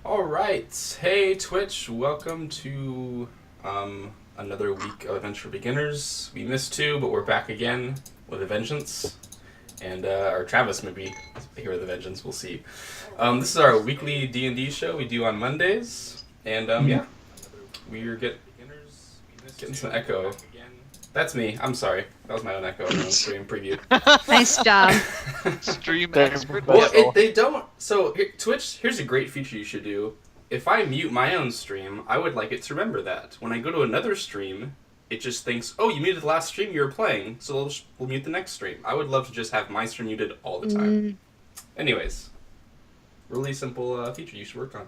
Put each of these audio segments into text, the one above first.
All right. Hey, Twitch. Welcome to another week of Adventure Beginners. We missed two, but we're back again with a vengeance. And or Travis may be here with a vengeance. We'll see. This is our weekly D&D show we do on Mondays. And yeah, we're getting some echo. That's me. I'm sorry. That was my own echo on the stream preview. Nice job. Stream expert. Well, they don't. So, Twitch, here's a great feature you should do. If I mute my own stream, I would like it to remember that. When I go to another stream, it just thinks, oh, you muted the last stream you were playing, so we'll mute the next stream. I would love to just have my stream muted all the time. Anyways, really simple feature you should work on.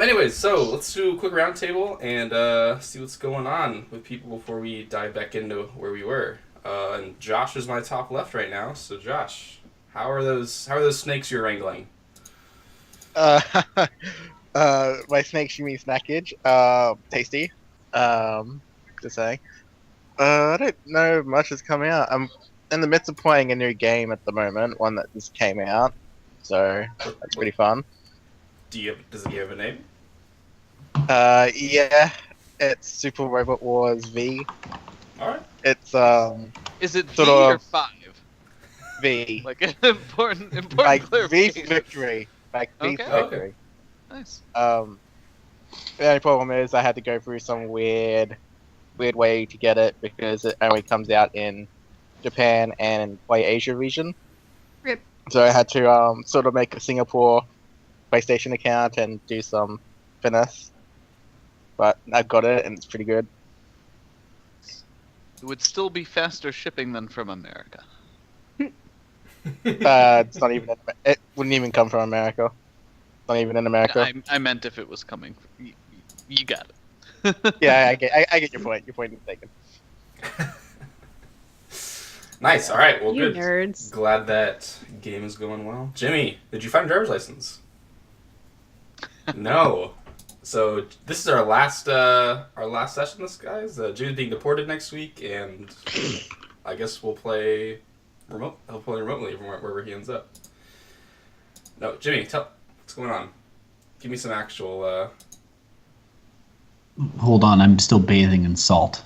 Anyways, so let's do a quick roundtable and see what's going on with people before we dive back into where we were. And Josh is my top left right now. So Josh, how are those snakes you're wrangling? My snakes, you mean snackage? Tasty. Just saying. I don't know much is coming out. I'm in the midst of playing a new game at the moment, one that just came out, so that's pretty fun. Does it have a name? Yeah, it's Super Robot Wars V. Alright. It's Is it V sort or of 5? V. Like an important Like V clarification. victory. Like V Okay. victory. Nice. The only problem is I had to go through some weird way to get it because it only comes out in Japan and Asia region. Rip. So I had to sort of make a Singapore PlayStation account and do some finesse. But I've got it and it's pretty good. It would still be faster shipping than from America. It's not even. It wouldn't even come from America. It's not even in America. I meant if it was coming. You got it. Yeah, I get your point. Your point is taken. Nice. All right. Well, You good. nerds. Glad that game is going well. Jimmy, did you find a driver's license? No. So this is our last session. This guys. Jimmy's being deported next week, and I guess we'll play remote. He'll play remotely from wherever he ends up. No, Jimmy, tell what's going on. Give me some actual. Hold on, I'm still bathing in salt.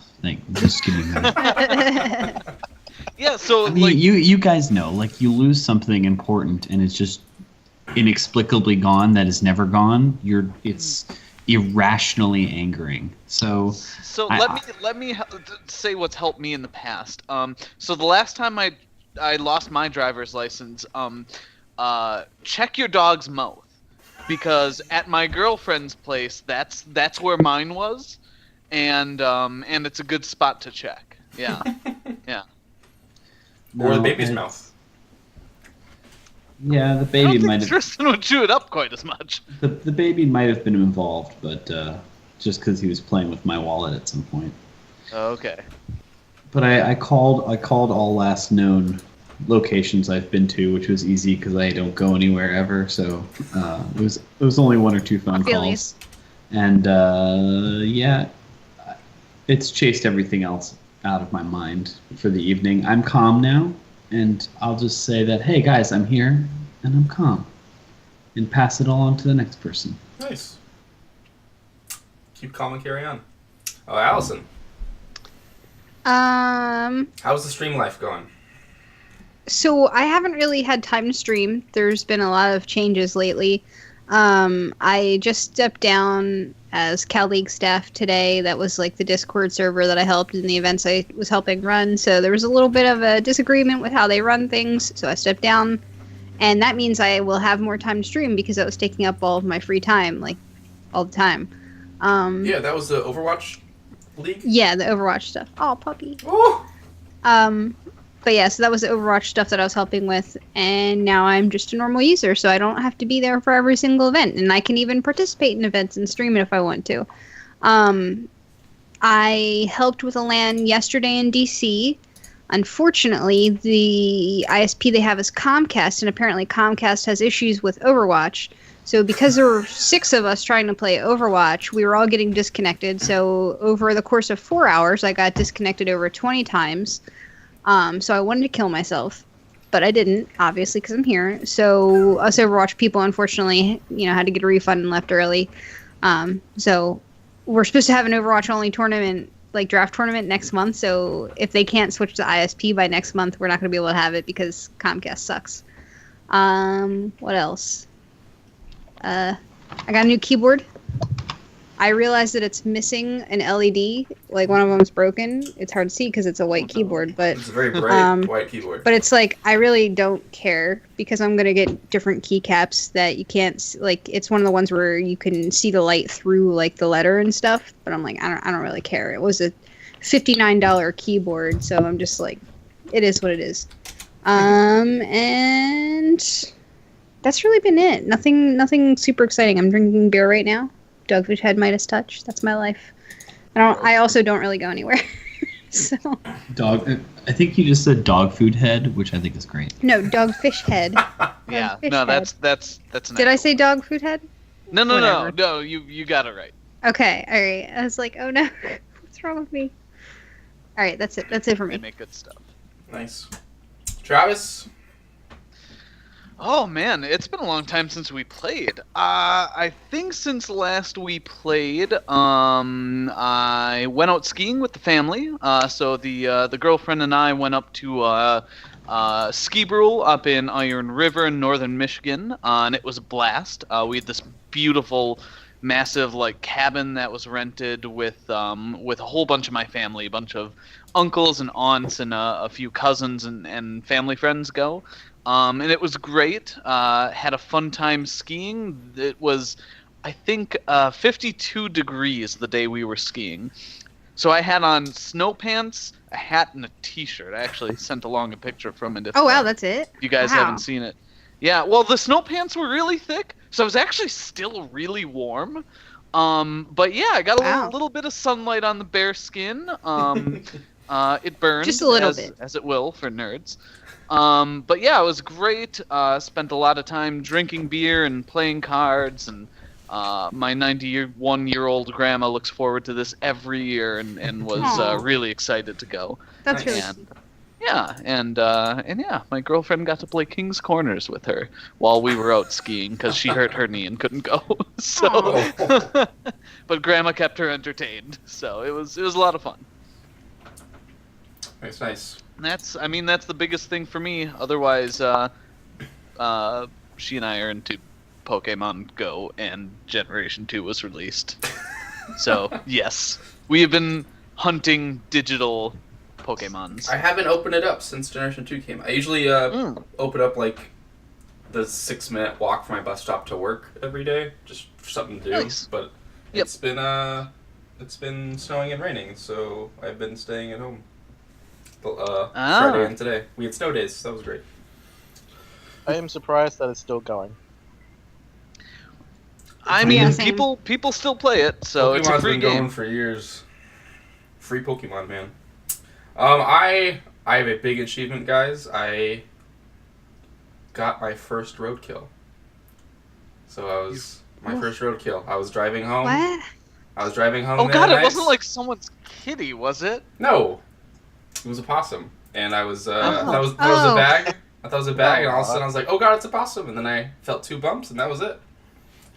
Just give me a minute. Yeah, so I mean, you guys know, like, you lose something important and it's just inexplicably gone. That is never gone. It's irrationally angering. So let me say what's helped me in the past. So the last time I lost my driver's license, check your dog's mouth, because at my girlfriend's place, that's where mine was, and it's a good spot to check. Yeah, yeah. Or the baby's mouth. Yeah, the I baby don't might think have Tristan would chew it up quite as much. the baby might have been involved, but just because he was playing with my wallet at some point. Okay. But I called all last known locations I've been to, which was easy because I don't go anywhere ever. So it was only one or two phone calls, and yeah, it's chased everything else out of my mind for the evening. I'm calm now, and I'll just say that, hey guys, I'm here and I'm calm, and pass it all on to the next person. Nice. Keep calm and carry on. Oh, Allison, how's the stream life going? So I haven't really had time to stream. There's been a lot of changes lately. I just stepped down as Cal League staff today. That was like the Discord server that I helped in the events I was helping run. So there was a little bit of a disagreement with how they run things. So I stepped down, and that means I will have more time to stream because I was taking up all of my free time, like all the time. Yeah, that was the Overwatch League. Yeah, the Overwatch stuff. Oh, puppy. Oh. But yeah, so that was the Overwatch stuff that I was helping with, and now I'm just a normal user, so I don't have to be there for every single event, and I can even participate in events and stream it if I want to. I helped with a LAN yesterday in DC. Unfortunately, the ISP they have is Comcast, and apparently Comcast has issues with Overwatch. So because there were 6 of us trying to play Overwatch, we were all getting disconnected. So over the course of 4 hours, I got disconnected over 20 times. So I wanted to kill myself. but I didn't, obviously, because I'm here. So us Overwatch people, unfortunately, had to get a refund and left early. So we're supposed to have an Overwatch only tournament, like draft tournament next month. So if they can't switch to ISP by next month, we're not going to be able to have it because Comcast sucks. What else? I got a new keyboard. I realized that it's missing an LED. Like, one of them's broken. It's hard to see because it's a white keyboard, but It's a very bright white keyboard. but it's like, I really don't care because I'm going to get different keycaps that you can't, like, it's one of the ones where you can see the light through, like, the letter and stuff. But I'm like, I don't really care. It was a $59 keyboard, so I'm just like, it is what it is. And that's really been it. Nothing super exciting. I'm drinking beer right now. Dogfish Head Midas Touch. That's my life. I also don't really go anywhere. So. I think you just said dog food head, which I think is great. No, Dogfish Head. Yeah, Dogfish no, Head. that's an Did I actual- say dog food head? No, you got it right. Okay, all right. I was like, oh no, what's wrong with me? All right, that's it. That's it for They me. make good stuff. Nice. Travis? Oh man, it's been a long time since we played. I think since last we played, I went out skiing with the family. So the girlfriend and I went up to Ski Brule up in Iron River in northern Michigan, and it was a blast. We had this beautiful, massive like cabin that was rented with a whole bunch of my family, a bunch of uncles and aunts and a few cousins and family friends go. And it was great. Had a fun time skiing. It was, I think, 52 degrees the day we were skiing. So I had on snow pants, a hat, and a t-shirt. I actually sent along a picture from it. Oh wow, that's it. If you guys Wow. haven't seen it. Yeah, well, the snow pants were really thick, so it was actually still really warm. But yeah, I got a Wow. little bit of sunlight on the bare skin. It burned. Just a little as, bit. as it will for nerds. But yeah, it was great. Spent a lot of time drinking beer and playing cards, and my 91-year-old grandma looks forward to this every year and was Aw. really excited to go. That's really. And yeah, and yeah, my girlfriend got to play King's Corners with her while we were out skiing because she hurt her knee and couldn't go. So, Aw. but grandma kept her entertained, so it was a lot of fun. Nice. And that's the biggest thing for me. Otherwise, she and I are into Pokemon Go, and Generation 2 was released. So yes, we have been hunting digital Pokemons. I haven't opened it up since Generation 2 came. I usually open up like the 6-minute walk from my bus stop to work every day, just for something to do. Nice. But Yep. it's been snowing and raining, so I've been staying at home. Oh. Friday and today. We had snow days, so that was great. I am surprised that it's still going. I mean, Yeah, same. people still play it, so it's a Pokemon's free been game. going for years. Free Pokemon, man. I have a big achievement, guys. I got my first roadkill. So I was my first roadkill. I was driving home. What? I was driving home. Oh the god, other it wasn't night. like someone's kitty, was it? No, it was a possum, and I was I Oh. thought it was a bag. I thought it was a bag, and all of a Oh. sudden I was like, "Oh god, it's a possum!" And then I felt 2 bumps, and that was it.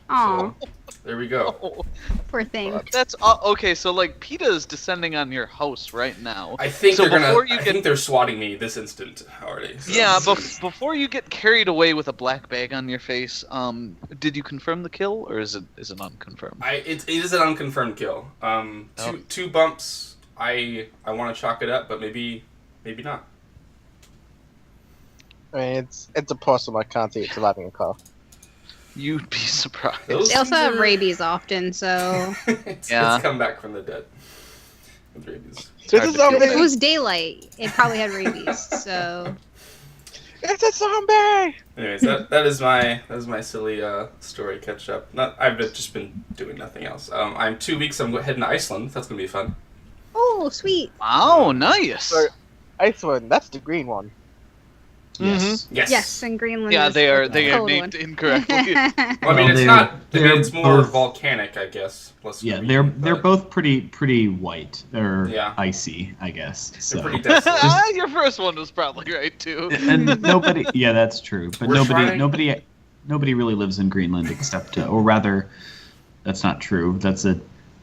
Oh, So there we go. Oh, poor thing. that's okay. So like PETA is descending on your house right now. I think So they're gonna. before you I get- think they're swatting me this instant already. So. Yeah, but before you get carried away with a black bag on your face, did you confirm the kill or is it unconfirmed? It is an unconfirmed kill. Two bumps. I want to chalk it up, but maybe not. I mean, it's a possum. I can't see it surviving a car. You'd be surprised. Those They also things have are- rabies often, so it's Yeah. come back from the dead with rabies. It's hard a to feel if it zombie! was daylight, it probably had rabies. So It's a zombie! Anyways, that is my silly story catch up. I've just been doing nothing else. I'm 2 weeks. I'm heading to Iceland. That's gonna be fun. oh, sweet. Wow, nice. So, Iceland, that's the green one. Yes. Yes. Yes, and Greenland. Yeah, is they are the cold named one. incorrectly. Well, I Well, mean, it's they're- not. I they're mean, it's more both- volcanic, I guess. Plus Yeah, green, they're but both pretty white or Yeah. icy, I guess. So. they're pretty desolate. Your first one was probably right too. And nobody, yeah, that's true. But We're trying- nobody really lives in Greenland except, or rather, that's not true. That's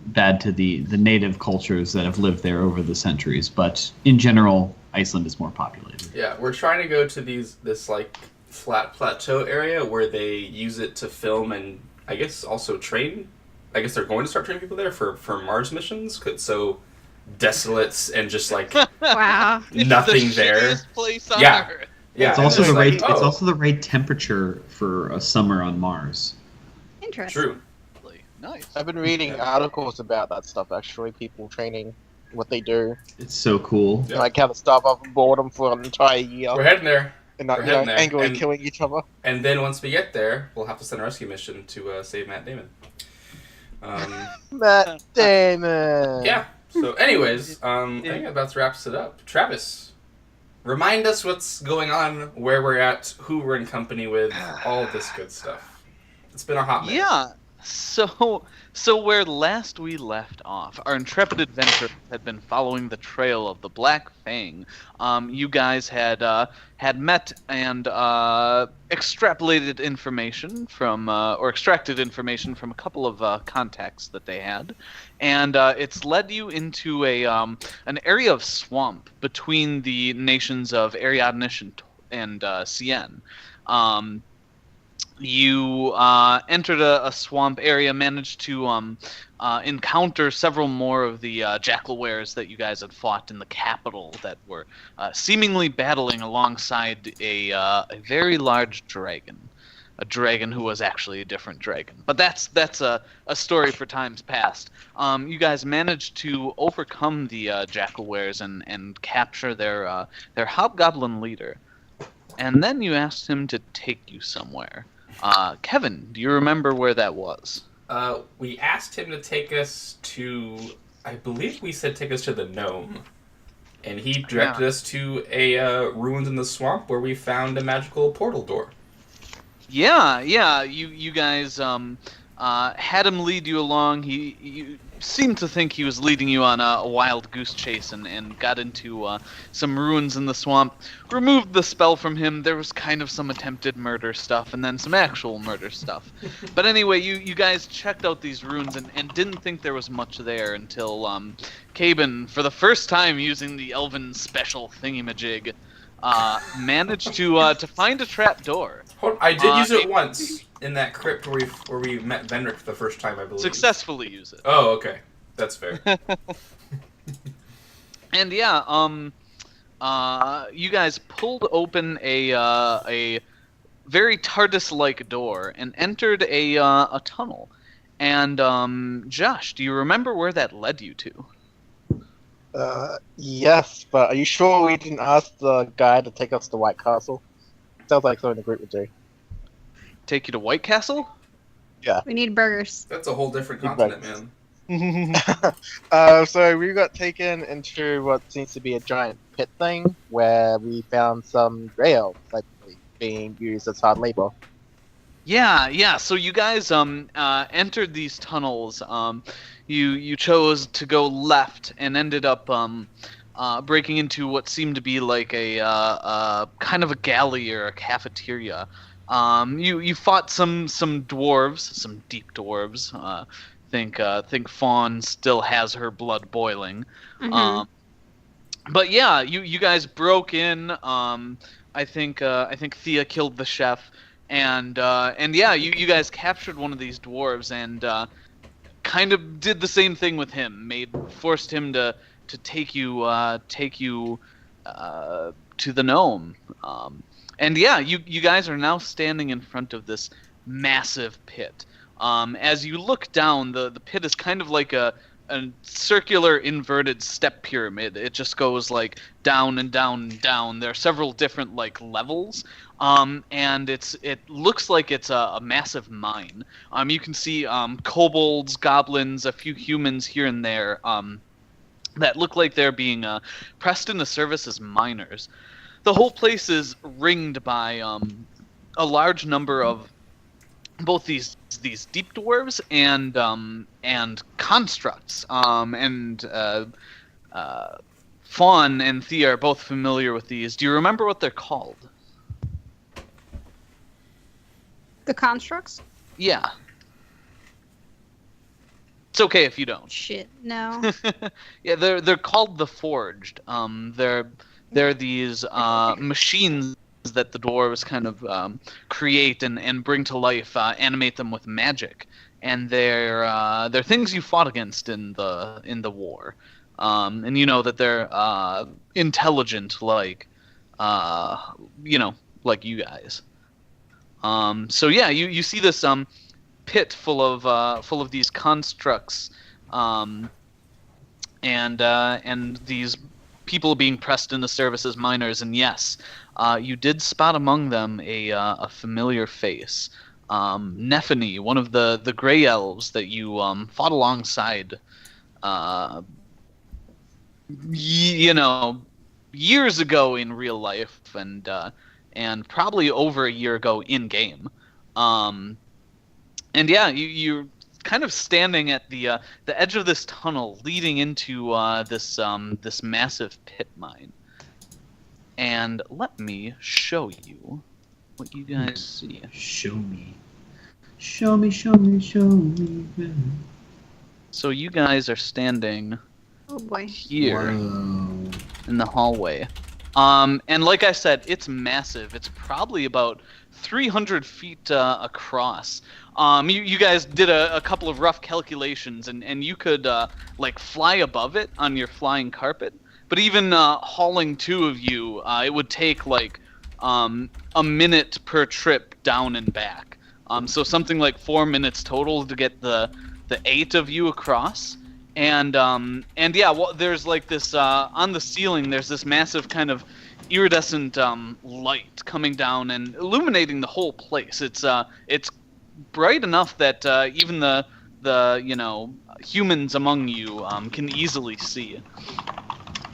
bad to the native cultures that have lived there over the centuries. But in general, Iceland is more populated. Yeah, we're trying to go to this like flat plateau area where they use it to film and I guess also train. I guess they're going to start training people there for Mars missions. So desolate and just like Wow. nothing It's the there. shittiest place on Yeah. Earth. Yeah, It's and also it's the like, right. oh, It's also the right temperature for a summer on Mars. Interesting. true. Nice. I've been reading articles about that stuff. Actually, people training, what they do, It's so cool. Yeah. like how to starve off boredom for an entire year, We're heading there. and not we're heading there, angrily and- killing each other. And then once we get there, we'll have to send a rescue mission to save Matt Damon. Matt Damon. Yeah. So, anyways, I think that about wraps it up. Travis, remind us what's going on, where we're at, who we're in company with, all of this good stuff. It's been a hot minute. Yeah. So where last we left off, our intrepid adventurers had been following the trail of the Black Fang. You guys had met and extrapolated information from, or extracted information from a couple of contacts that they had, and it's led you into an area of swamp between the nations of Ariadnish and Cien. You entered a swamp area, managed to encounter several more of the jackalwares that you guys had fought in the capital that were seemingly battling alongside a very large dragon. A dragon who was actually a different dragon. But that's a story for times past. You guys managed to overcome the jackalwares and capture their hobgoblin leader. And then you asked him to take you somewhere. Kevin, do you remember where that was? We asked him to take us to, I believe we said take us to the gnome. And he directed us to a ruins in the swamp where we found a magical portal door. Yeah. You guys had him lead you along. You seemed to think he was leading you on a wild goose chase and got into some ruins in the swamp. Removed the spell from him. There was kind of some attempted murder stuff and then some actual murder stuff. But anyway, you guys checked out these ruins and didn't think there was much there until Caben, for the first time using the elven special thingamajig, managed to find a trap door. I did use it once in that crypt where we met Venric for the first time, I believe. Successfully use it. Oh, okay. That's fair. And yeah, you guys pulled open a very TARDIS-like door and entered a tunnel. And Josh, do you remember where that led you to? Yes, but are you sure we didn't ask the guy to take us to White Castle? Sounds like something the group would do. Take you to White Castle? We need burgers. That's a whole different Big continent, man. So we got taken into what seems to be a giant pit thing, where we found some grey elves, like being used as hard labor. Yeah. So you guys entered these tunnels. You chose to go left and ended up breaking into what seemed to be like a kind of a galley or a cafeteria. You fought some dwarves, some deep dwarves. Think Fawn still has her blood boiling. Mhm. But yeah, you guys broke in. I think Thea killed the chef, and yeah, you guys captured one of these dwarves and kind of did the same thing with him. Forced him to take you to the gnome. And yeah, you guys are now standing in front of this massive pit. As you look down, the pit is kind of like a circular inverted step pyramid. It just goes like down and down and down. There are several different like levels, and it looks like it's a massive mine. You can see kobolds, goblins, a few humans here and there that look like they're being pressed into service as miners. the whole place is ringed by a large number of both these deep dwarves and constructs. Fawn and Thea are both familiar with these. Do you remember what they're called? The constructs? Yeah. It's okay if you don't. Shit, no. Yeah, they're called the Forged. They're these machines that the dwarves kind of create and bring to life, animate them with magic, and they're things you fought against in the war, and you know that they're intelligent like like you guys. So yeah, you see this pit full of these constructs, and these people being pressed into service as miners. And yes, you did spot among them a familiar face, Nephany, one of the Grey Elves that you fought alongside, years ago in real life, and probably over a year ago in game. And yeah, you're kind of standing at the edge of this tunnel leading into this massive pit mine. And let me show you what you guys see. Show me. Show me, show me, show me. So you guys are standing Oh boy. here Whoa. in the hallway. And like I said, it's massive. It's probably about 300 feet across. You guys did a couple of rough calculations, and you could like fly above it on your flying carpet. But even hauling two of you, it would take like a minute per trip down and back. So something like 4 minutes total to get the 8 of you across. And yeah, well, there's like this on the ceiling. There's this massive kind of iridescent light coming down and illuminating the whole place. It's bright enough that even the humans among you can easily see.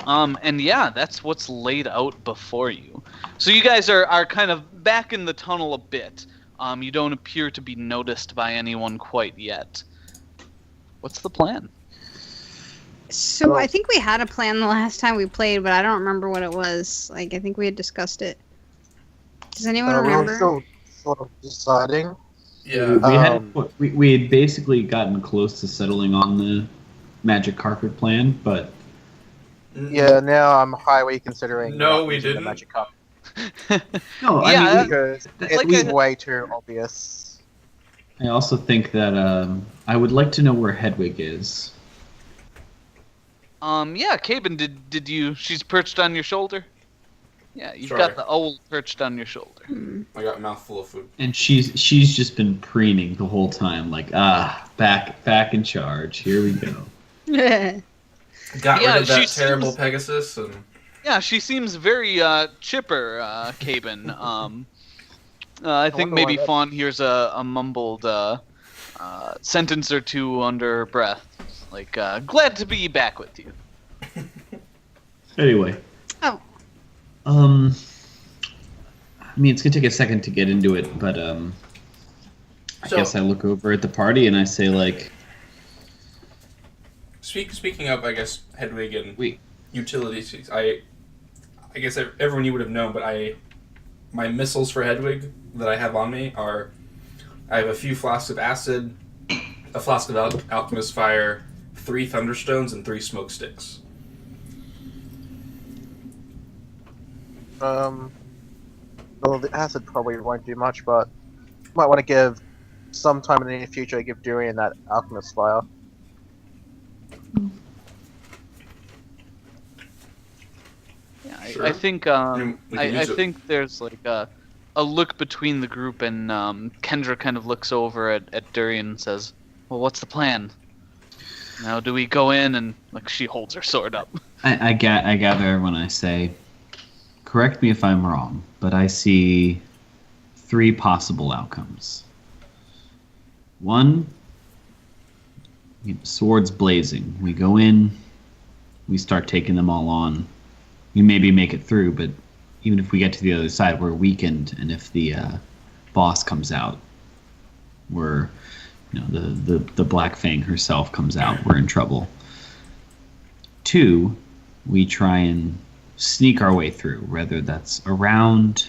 And yeah, that's what's laid out before you. So you guys are kind of back in the tunnel a bit. You don't appear to be noticed by anyone quite yet. What's the plan? So I think we had a plan the last time we played, but I don't remember what it was. Like, I think we had discussed it. Does anyone remember? We're still sort of deciding. Yeah. We had basically gotten close to settling on the magic carpet plan, but Yeah, now I'm highly considering. No, not we using didn't. The magic cup no, Yeah, I mean, because That's it's like a- way too obvious. I also think that I would like to know where Hedwig is. Yeah, Caben, did you? She's perched on your shoulder. Yeah, you've Sorry. got the owl perched on your shoulder. I got a mouthful of food. And she's just been preening the whole time, like, back in charge. Here we go. Got Yeah, rid of that she terrible seems- Pegasus, and Yeah, she seems very chipper, Caben. I think wonder maybe why that- Fawn hears a mumbled sentence or two under her breath, like "Glad to be back with you." Anyway. Oh. I mean, it's gonna take a second to get into it, but I So- guess I look over at the party and I say, like, speaking of, I guess, Hedwig and Wait. utilities, I guess everyone you would have known, but my missiles for Hedwig that I have on me are, I have a few flasks of acid, a flask of alchemist fire, 3 thunderstones, and 3 smoke sticks. Well, the acid probably won't do much, but might want to give sometime in the near future. Give Durian that alchemist fire. Yeah, Sure. I think We can I use it. think there's like a look between the group, and Kendra kind of looks over at Durian and says, "Well, what's the plan? Now, do we go in?" And like she holds her sword up. I gather when I say, correct me if I'm wrong, but I see 3 possible outcomes. 1, swords blazing. We go in, we start taking them all on. We maybe make it through, but even if we get to the other side, we're weakened, and if the boss comes out, we're, the Black Fang herself comes out, we're in trouble. 2, we try and sneak our way through, whether that's around,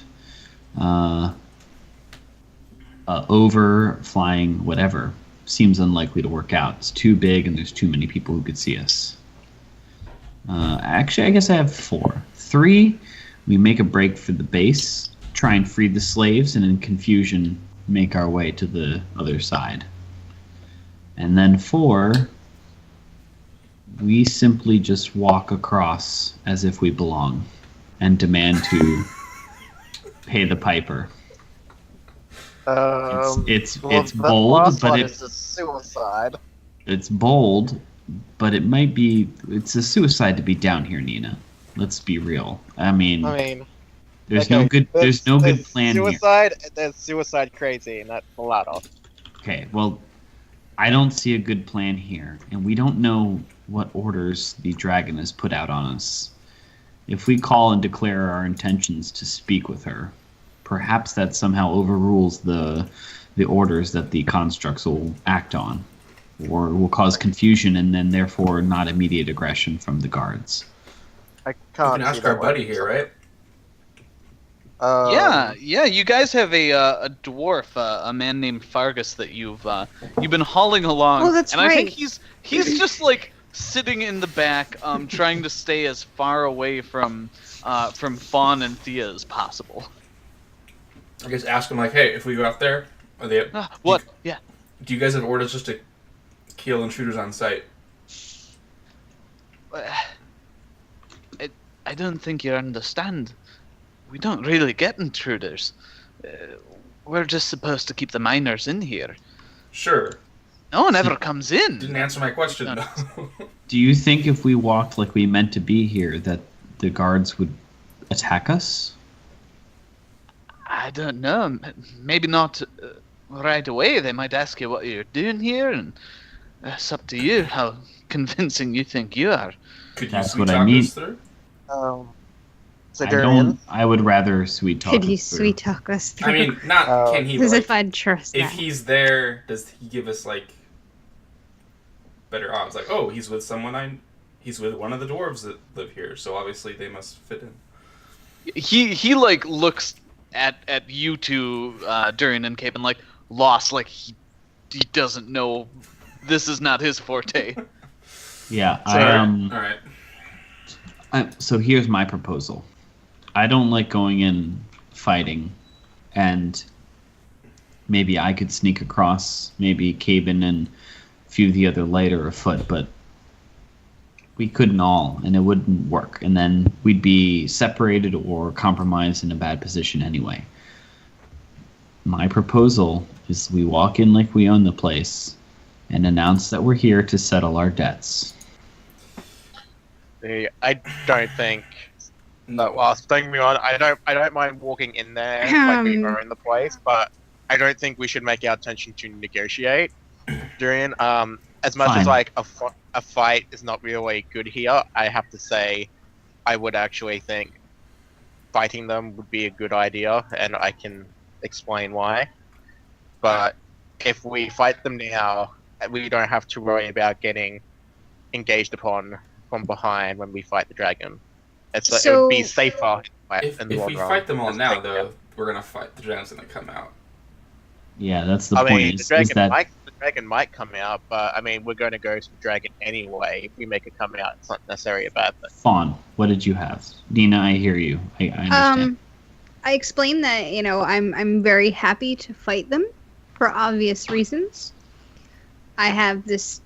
over, flying, whatever. Seems unlikely to work out. It's too big, and there's too many people who could see us. Actually, I guess I have 4. 3, we make a break for the base, try and free the slaves, and in confusion, make our way to the other side. And then 4, we simply just walk across as if we belong and demand to pay the piper. It's bold, but it's a suicide. It's bold, but it's a suicide to be down here, Nina. Let's be real. I mean, there's no good plan suicide, here. There's suicide crazy, and that's a lot of. Okay, well, I don't see a good plan here, and we don't know what orders the dragon has put out on us. If we call and declare our intentions to speak with her, perhaps that somehow overrules the orders that the constructs will act on, or will cause confusion and then therefore not immediate aggression from the guards. I can't. We can ask our buddy here, right? Yeah. You guys have a dwarf, a man named Fargus that you've been hauling along. Oh, that's and right. I think he's just like sitting in the back, trying to stay as far away from Fawn and Thea as possible. I guess ask them like, hey, if we go out there, are they? What? Do you guys have orders just to kill intruders on sight? I don't think you understand. We don't really get intruders. We're just supposed to keep the miners in here. Sure. No one ever comes in. Didn't answer my question, though. Do you think if we walked like we meant to be here that the guards would attack us? I don't know. Maybe not right away. They might ask you what you're doing here, and it's up to you how convincing you think you are. Could you That's sweet what I talk mean. us through? I would rather sweet talk. Could you us through. sweet talk us through? I mean, not can he. As But, if I'd trust if that. he's there, does he give us like better odds? Like, oh, he's with he's with one of the dwarves that live here, so obviously they must fit in. He like looks at you two, Durian and Cape, and like lost, like he doesn't know. This is not his forte. Yeah, All right. So here's my proposal. I don't like going in fighting, and maybe I could sneak across, maybe Caben and a few of the other light are afoot, but we couldn't all, and it wouldn't work. And then we'd be separated or compromised in a bad position anyway. My proposal is we walk in like we own the place and announce that we're here to settle our debts. I don't think. No, well, don't get me on. I don't mind walking in there like we own the place, but I don't think we should make our intention to negotiate. Durian, as much as like a fight is not really good here, I have to say, I would actually think fighting them would be a good idea, and I can explain why. But if we fight them now, we don't have to worry about getting engaged upon from behind when we fight the dragon. It would be safer If we fight them all now, though, we're gonna fight the dragon's gonna come out. Yeah, that's the point. Mean, the dragon might come out, but I mean, we're going to go to the dragon anyway. If we make it come out, it's not necessarily a bad thing. Fawn, what did you have? Nina, I hear you. I understand. I explained that I'm very happy to fight them for obvious reasons. I have this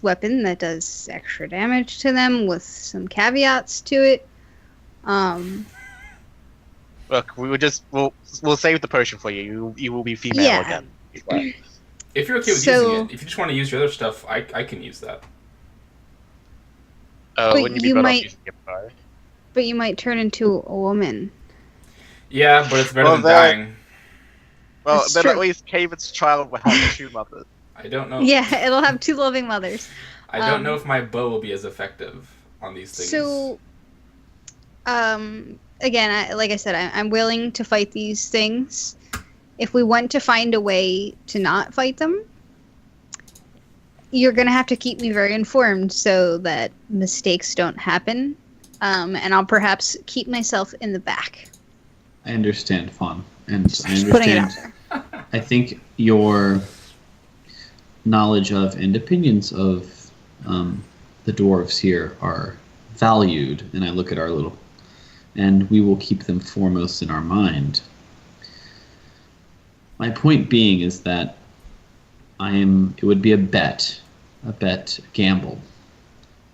weapon that does extra damage to them with some caveats to it. Look, we'll save the potion for you. You will be female again. If you're okay with using it, if you just want to use your other stuff, I can use that. Wouldn't you be better off using your bow? But you might turn into a woman. Yeah, but it's better than dying. Well, That's then true. at least Caven's child will have 2 mothers. I don't know. Yeah, it'll have 2 loving mothers. I don't know if my bow will be as effective on these things. So, again, like I said, I'm willing to fight these things. If we want to find a way to not fight them, you're going to have to keep me very informed so that mistakes don't happen. And I'll perhaps keep myself in the back. I understand, Fawn. And I Just putting it out understand. there. I think your knowledge of and opinions of the dwarves here are valued, and I look at our little, and we will keep them foremost in our mind. My point being is that it would be a gamble.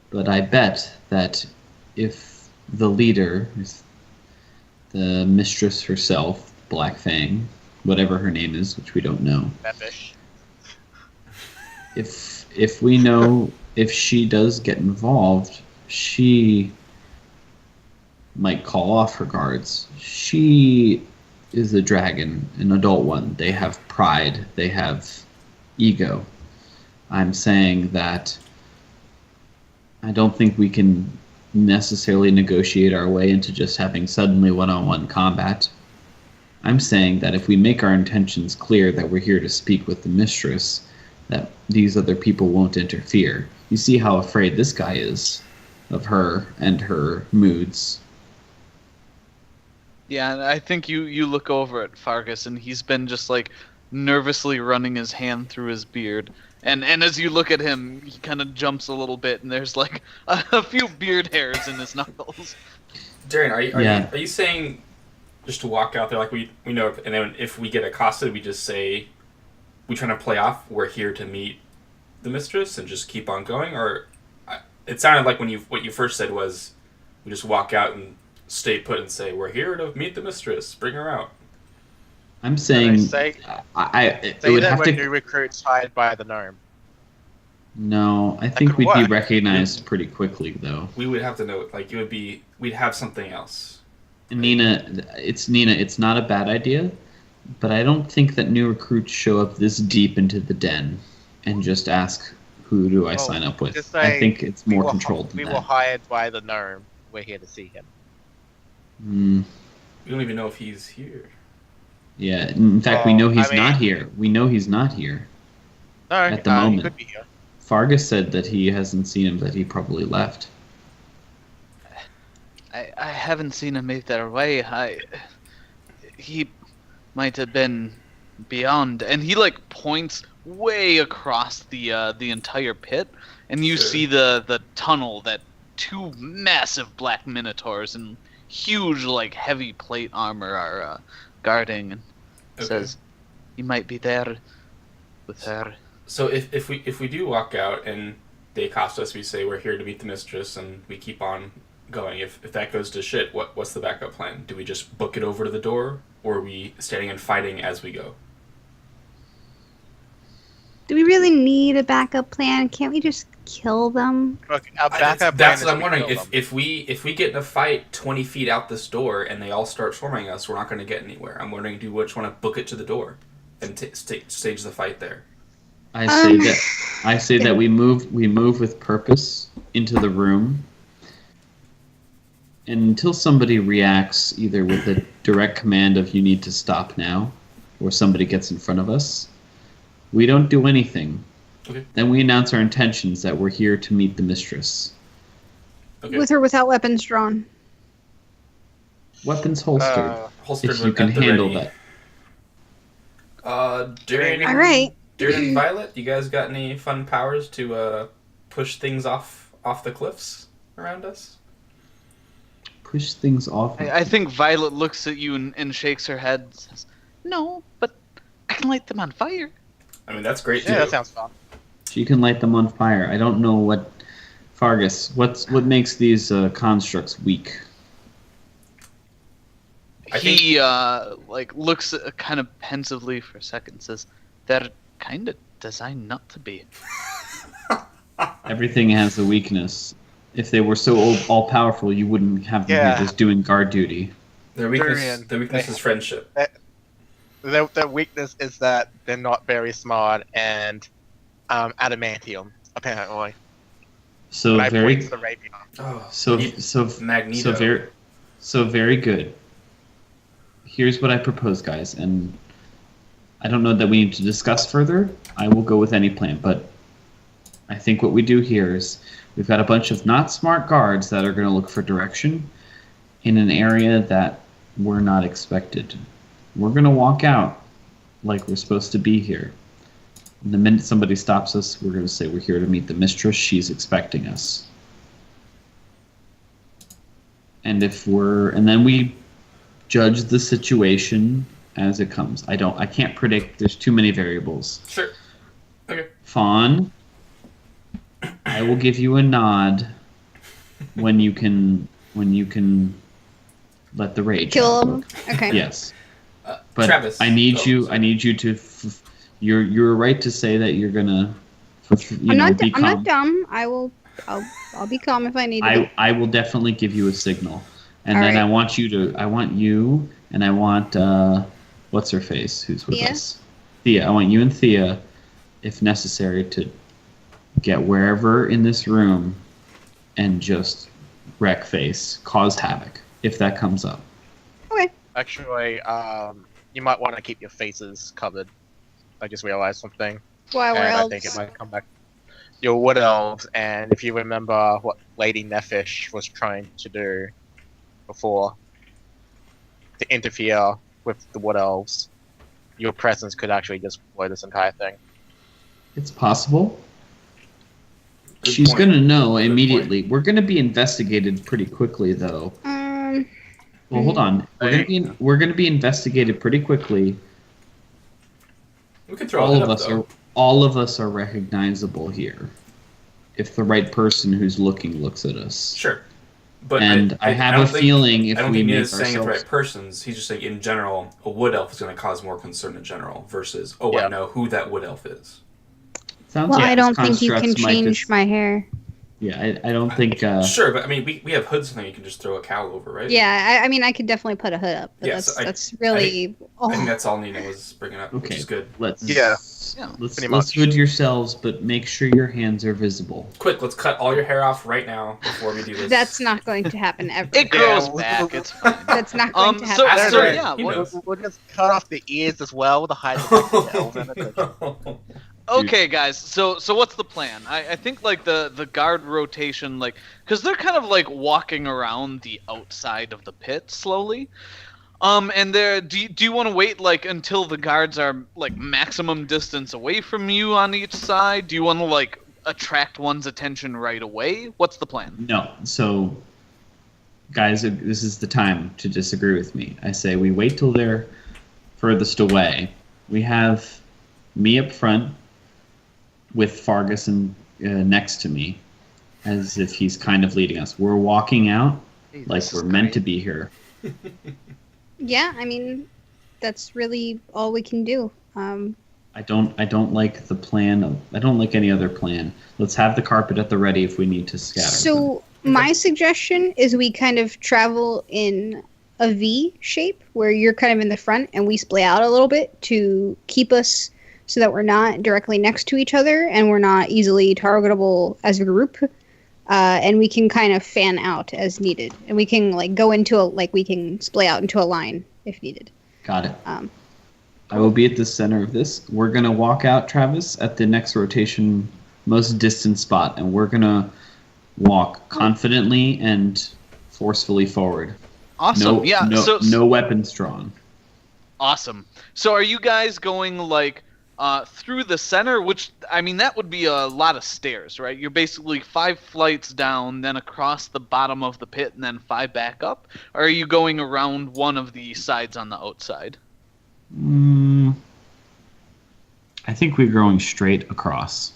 But I bet that if the leader, the mistress herself, Black Fang, whatever her name is, which we don't know, Bepish. if we know if she does get involved, she might call off her guards. She is a dragon, an adult one. They have pride. They have ego. I'm saying that I don't think we can necessarily negotiate our way into just having suddenly one-on-one combat. I'm saying that if we make our intentions clear that we're here to speak with the mistress, that these other people won't interfere. You see how afraid this guy is of her and her moods. Yeah, and I think you look over at Fargus, and he's been just like nervously running his hand through his beard. And as you look at him, he kind of jumps a little bit, and there's like a few beard hairs in his knuckles. Darren, are you saying just to walk out there like we know, and then if we get accosted, we just say, we trying to play off, we're here to meet the mistress, and just keep on going? Or it sounded like what you first said was we just walk out and stay put and say, we're here to meet the mistress, bring her out. I'm saying Say it would that have when to. new recruits hired by the gnome. No, I think could we'd be work. recognized pretty quickly, though. We would have to know, like, we'd have something else. Nina, it's not a bad idea, but I don't think that new recruits show up this deep into the den and just ask, who do I Well, sign up with? just I say think it's more We controlled than were that. hired by the gnome. We're here to see him. We don't even know if he's here. Yeah, in fact, we Well, know he's I mean- not here. We know he's not here. No, At the he moment. could be here. Fargus said that he hasn't seen him, that he probably left. I haven't seen him make their way. He might have been beyond, and he like points way across the entire pit, and you Sure. see the tunnel that two massive black minotaurs in huge like heavy plate armor are guarding, and Okay. says he might be there with her. So if we do walk out and they accost us, we say we're here to meet the mistress, and we keep on going. If that goes to shit, what's the backup plan? Do we just book it over to the door, or are we standing and fighting as we go? Do we really need a backup plan? Can't we just kill them? Look, our backup plan That's is what I'm we wondering. kill them. If we get in a fight 20 feet out this door and they all start swarming us, we're not going to get anywhere. I'm wondering, do we just want to book it to the door and stage the fight there? I say that we move with purpose into the room, and until somebody reacts either with a direct command of "you need to stop now," or somebody gets in front of us, we don't do anything. Okay. Then we announce our intentions that we're here to meet the mistress. Okay. With or without weapons drawn? Weapons holstered, Holstered if you can at the handle ready. that. Darren, All right. Darren and Violet, you guys got any fun powers to push things off the cliffs around us? Push things off. I think Violet looks at you and shakes her head and says, "No, but I can light them on fire." I mean, that's great Yeah, too. that sounds fun. She can light them on fire. I don't know what, Fargus. What makes these constructs weak? He like looks kind of pensively for a second, and says, "They're kind of designed not to be." Everything has a weakness. If they were so all powerful, you wouldn't have them Yeah. here just doing guard duty. Their weakness is friendship. Their weakness is that they're not very smart and adamantium, apparently. So And I very, point to the rapier. Oh, so Magneto. so very, So very good. Here's what I propose, guys, and I don't know that we need to discuss further. I will go with any plan, but I think what we do here is we've got a bunch of not smart guards that are going to look for direction in an area that we're not expected. We're going to walk out like we're supposed to be here. And the minute somebody stops us, we're going to say we're here to meet the mistress. She's expecting us. And then we judge the situation as it comes. I can't predict. There's too many variables. Sure. Okay. Fawn, I will give you a nod when you can let the rage Kill out. him. Okay. Yes. But Travis. I need you. sorry. I need you to. You're right to say that you're gonna. I'm not be calm. dumb. I'll be calm if I need to be. I will definitely give you a signal, and All then right. I want you, and I want what's her face, who's with Thea? us, Thea. I want you and Thea, if necessary, to get wherever in this room, and just wreck face, cause havoc if that comes up. Actually, you might want to keep your faces covered. I just realized something. Why we're And I elves. think it might come back. Your wood elves, and if you remember what Lady Nephish was trying to do before, to interfere with the wood elves, your presence could actually destroy this entire thing. It's possible. Good She's point. gonna know Good immediately. We're gonna be investigated pretty quickly, though. Well, hold on. We're gonna be investigated pretty quickly. We could throw it up, though. All of us are recognizable here, if the right person who's looking looks at us. Sure. But And I have a feeling if I don't we think make Nina's saying it's the ourselves, right persons. He's just saying in general, a wood elf is going to cause more concern in general versus, I Yeah. know who that wood elf is. sounds Well, like I don't think you constructs can might change just- my hair. Yeah, I don't think. Sure, but I mean, we have hoods and you can just throw a cowl over, right? Yeah, I mean, I could definitely put a hood up. But Yeah, that's so that's really. I think that's all Nina was bringing up, which Okay. is good. Let's Yeah. Yeah, let's pretty let's much. hood yourselves, but make sure your hands are visible. Quick, let's cut all your hair off right now before we do this. That's not going to happen ever. it grows Yeah, back. It's fine. That's not going to So, happen. That's so right. yeah. He What, knows. We'll just cut off the ears as well to hide the elves in it. okay, guys. So what's the plan? I think like the guard rotation, like, because they're kind of like walking around the outside of the pit slowly. And there, do you want to wait like until the guards are like maximum distance away from you on each side? Do you want to like attract one's attention right away? What's the plan? No, so guys, this is the time to disagree with me. I say we wait till they're furthest away. We have me up front with Fargus and next to me, as if he's kind of leading us. We're walking out like we're meant to be here. Yeah, I mean, that's really all we can do. I don't like the plan. I don't like any other plan. Let's have the carpet at the ready if we need to scatter. So my suggestion is we kind of travel in a V shape where you're kind of in the front and we splay out a little bit to keep us so that we're not directly next to each other and we're not easily targetable as a group. And we can kind of fan out as needed, and we can like go into we can splay out into a line if needed. Got it. Um, I will be at the center of this. We're gonna walk out, Travis, at the next rotation, most distant spot, and we're gonna walk confidently and forcefully forward. Awesome. No weapons drawn. Awesome. So are you guys going like through the center, which I mean that would be a lot of stairs, right? You're basically 5 flights down, then across the bottom of the pit, and then 5 back up. Or are you going around one of the sides on the outside? I think we're going straight across.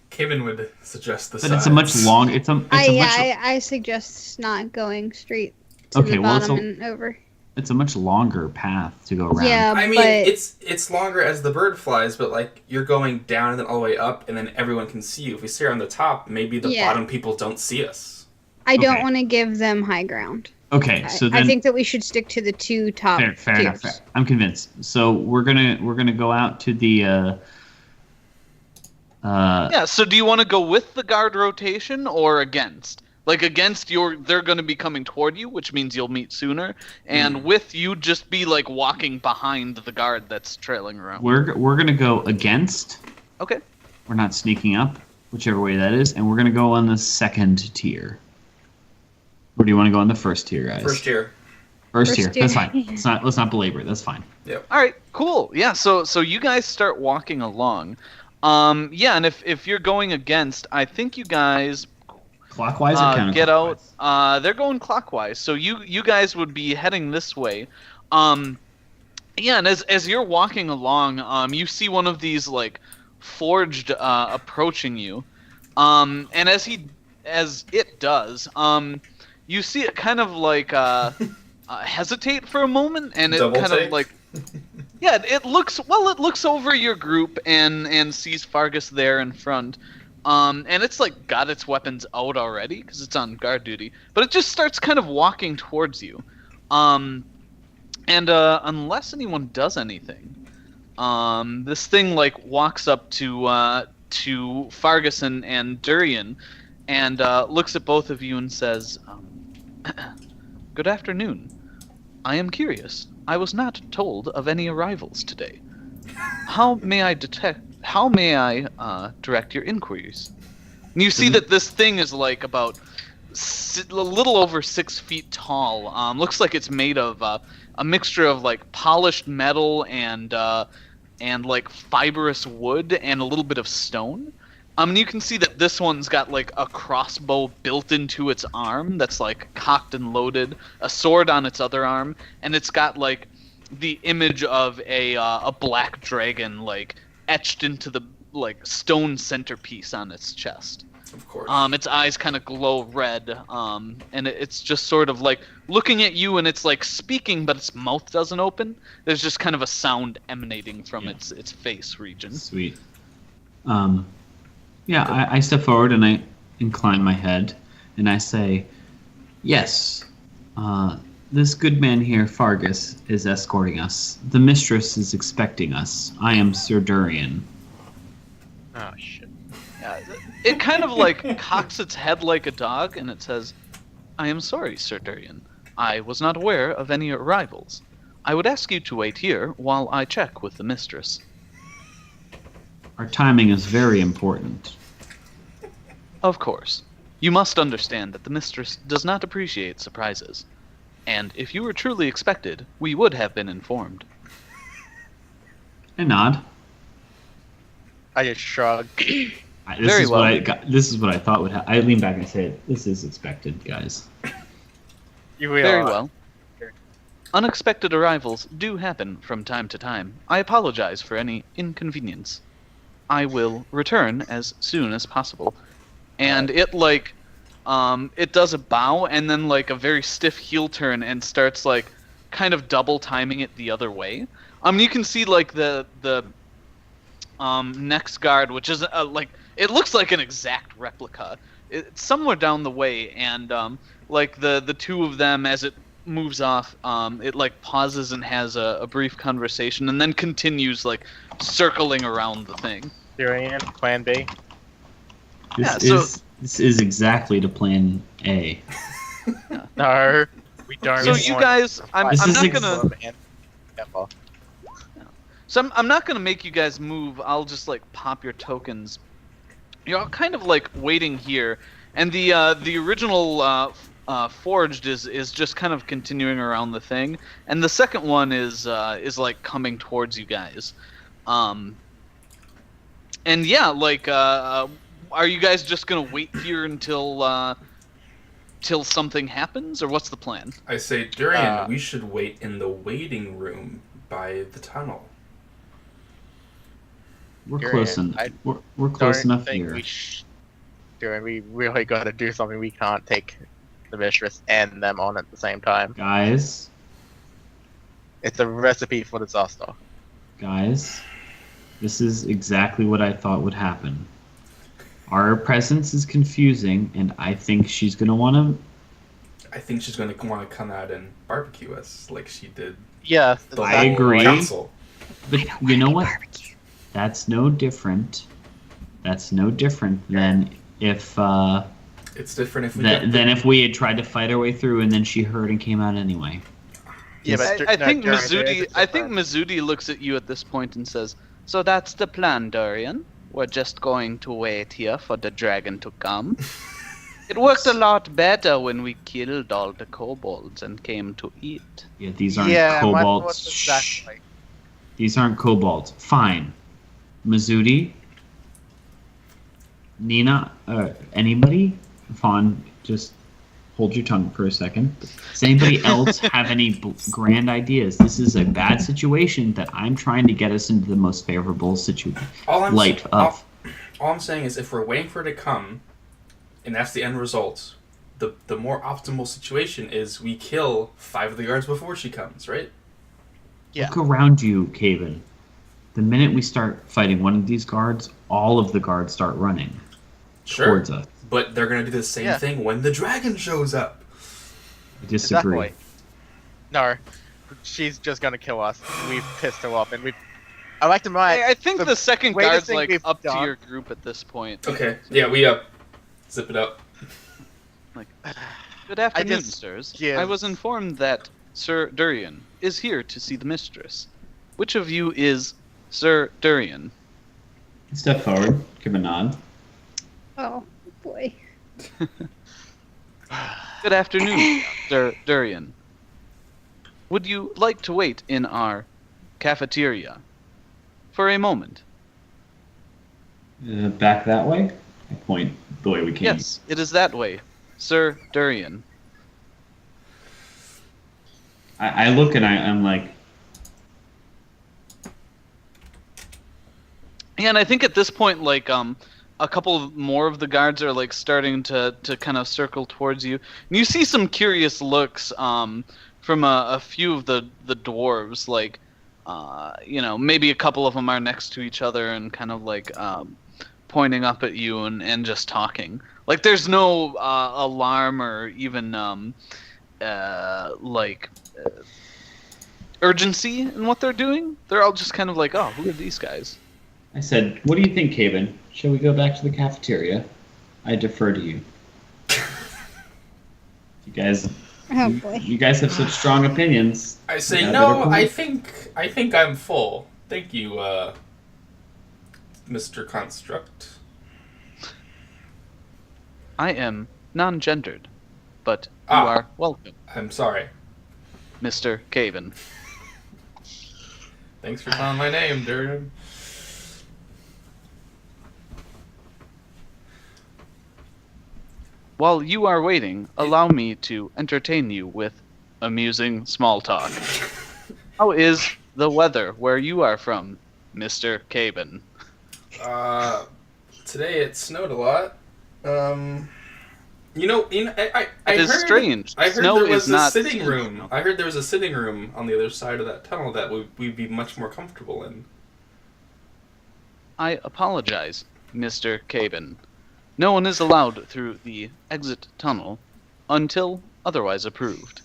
Kevin would suggest the But it's a much long. It's a much. I suggest not going straight to Okay, the well, bottom and over. It's a much longer path to go around. Yeah, I mean, but it's longer as the bird flies, but like you're going down and then all the way up, and then everyone can see you. If we stay on the top, maybe the Yeah. bottom people don't see us. I don't okay. want to give them high ground. Okay, so then I think that we should stick to the 2 top fair tiers. enough. Fair. I'm convinced. So we're gonna go out to the. Yeah, so do you want to go with the guard rotation or against? Like against they're going to be coming toward you, which means you'll meet sooner. And with you, just be like walking behind the guard that's trailing around. We're gonna go against. Okay. We're not sneaking up, whichever way that is, and we're gonna go on the second tier. Or do you want to go on the first tier, guys? First tier. First tier. That's fine. Let's not belabor it. That's fine. Yep. All right, cool. Yeah, so you guys start walking along. Yeah, and if you're going against, I think you guys Clockwise or counterclockwise? get out. They're going clockwise, so you guys would be heading this way. Yeah, and as you're walking along, you see one of these like forged approaching you, and as it does, you see it kind of like hesitate for a moment, and it Double kind take? of like. Yeah, it looks over your group and sees Fargus there in front. And it's like got its weapons out already because it's on guard duty. But it just starts kind of walking towards you. And unless anyone does anything, this thing like walks up to Fargus and Durian and looks at both of you and says, "Good afternoon. I am curious. I was not told of any arrivals today. How may I direct your inquiries?" And you see that this thing is like about a little over 6 feet tall. Looks like it's made of a mixture of like polished metal and like fibrous wood and a little bit of stone. And you can see that this one's got like a crossbow built into its arm that's like cocked and loaded, a sword on its other arm, and it's got like the image of a black dragon like etched into the like stone centerpiece on its chest. Of course. Its eyes kind of glow red, and it's just sort of like looking at you, and it's like speaking, but its mouth doesn't open. There's just kind of a sound emanating from its face region. Sweet. Yeah, I step forward and I incline my head and I say, "Yes, this good man here, Fargus, is escorting us. The mistress is expecting us. I am Sir Durian." Oh shit. It kind of like cocks its head like a dog, and it says, "I am sorry, Sir Durian. I was not aware of any arrivals. I would ask you to wait here while I check with the mistress." Our timing is very important. Of course. You must understand that the mistress does not appreciate surprises. And if you were truly expected, we would have been informed. I nod. I just shrug. Very well. This is what I thought would happen. I lean back and say, "This is expected, guys." Very well. Unexpected arrivals do happen from time to time. I apologize for any inconvenience. I will return as soon as possible. And it like, it does a bow and then like a very stiff heel turn and starts like kind of double timing it the other way. You can see like the next guard, which is like, it looks like an exact replica. It's somewhere down the way, and like the two of them, as it moves off, it like pauses and has a brief conversation and then continues like circling around the thing. Durian, plan B. This is exactly to plan A. No, we don't. So you guys, I'm not gonna. So I'm not gonna make you guys move. I'll just like pop your tokens. You're all kind of like waiting here, and the original forged is just kind of continuing around the thing, and the second one is like coming towards you guys. And yeah, like, are you guys just gonna wait here until something happens, or what's the plan? I say, Durian, we should wait in the waiting room by the tunnel. We're Durian, close enough. We're close enough here. Durian, we really got to do something. We can't take the mistress and them on at the same time. Guys, It's a recipe for disaster. guys, this is exactly what I thought would happen. Our presence is confusing, and I think she's gonna want to. I think she's going to want to come out and barbecue us like she did. Yeah, The I whole agree. council. But you know what? That's no different. That's no different than if It's different if we Than if we had tried to fight our way through and then she heard and came out anyway. Yeah, but I think during Mizuti. this, I think Mizuti looks at you at this point and says, "So that's the plan, Durian. We're just going to wait here for the dragon to come. It worked a lot better when we killed all the kobolds and came to eat." Yeah, these aren't yeah, my kobolds. thoughts Shh. exactly. These aren't kobolds. Fine. Mizuti? Nina? Anybody? Fawn, just hold your tongue for a second. Does anybody else have any grand ideas? This is a bad situation that I'm trying to get us into the most favorable all I'm light of. all I'm saying is if we're waiting for it to come, and that's the end result, the more optimal situation is we kill 5 of the guards before she comes, right? Yeah. Look around you, Caven. The minute we start fighting one of these guards, all of the guards start running towards us. But they're gonna do the same thing when the dragon shows up. I disagree. Exactly. No, she's just gonna kill us. We've pissed her off, and we. I like to remind. I think the second greatest guard's thing like we've up to done- your group at this point. Okay, yeah, we zip it up. Like, good afternoon, just sirs. give- I was informed that Sir Durian is here to see the mistress. Which of you is Sir Durian? Step forward. Give a nod. Oh boy. Good afternoon, Sir Durian. Would you like to wait in our cafeteria for a moment? Back that way. I point the way we came. Yes, it is that way, Sir Durian. I look and I'm like, Yeah, and I think at this point, like, a couple more of the guards are like starting to kind of circle towards you, and you see some curious looks from a few of the dwarves, like, maybe a couple of them are next to each other and kind of like pointing up at you and just talking. Like, there's no alarm or even urgency in what they're doing. They're all just kind of like, oh, who are these guys? I said, what do you think, Caven? Shall we go back to the cafeteria? I defer to you. You guys, Oh boy. you guys have such strong opinions. I say Yeah, no. better I come. think I'm full. Thank you, Mr. Construct. I am non-gendered, but you Ah. are welcome, I'm sorry. Mr. Caven. Thanks for calling my name, Durian. While you are waiting, allow me to entertain you with amusing small talk. How is the weather where you are from, Mr. Caven? Today it snowed a lot. I It is heard, strange. I heard Snow there was is a not sitting seen room. snow. I heard there was a sitting room on the other side of that tunnel that we'd be much more comfortable in. I apologize, Mr. Caven. No one is allowed through the exit tunnel until otherwise approved.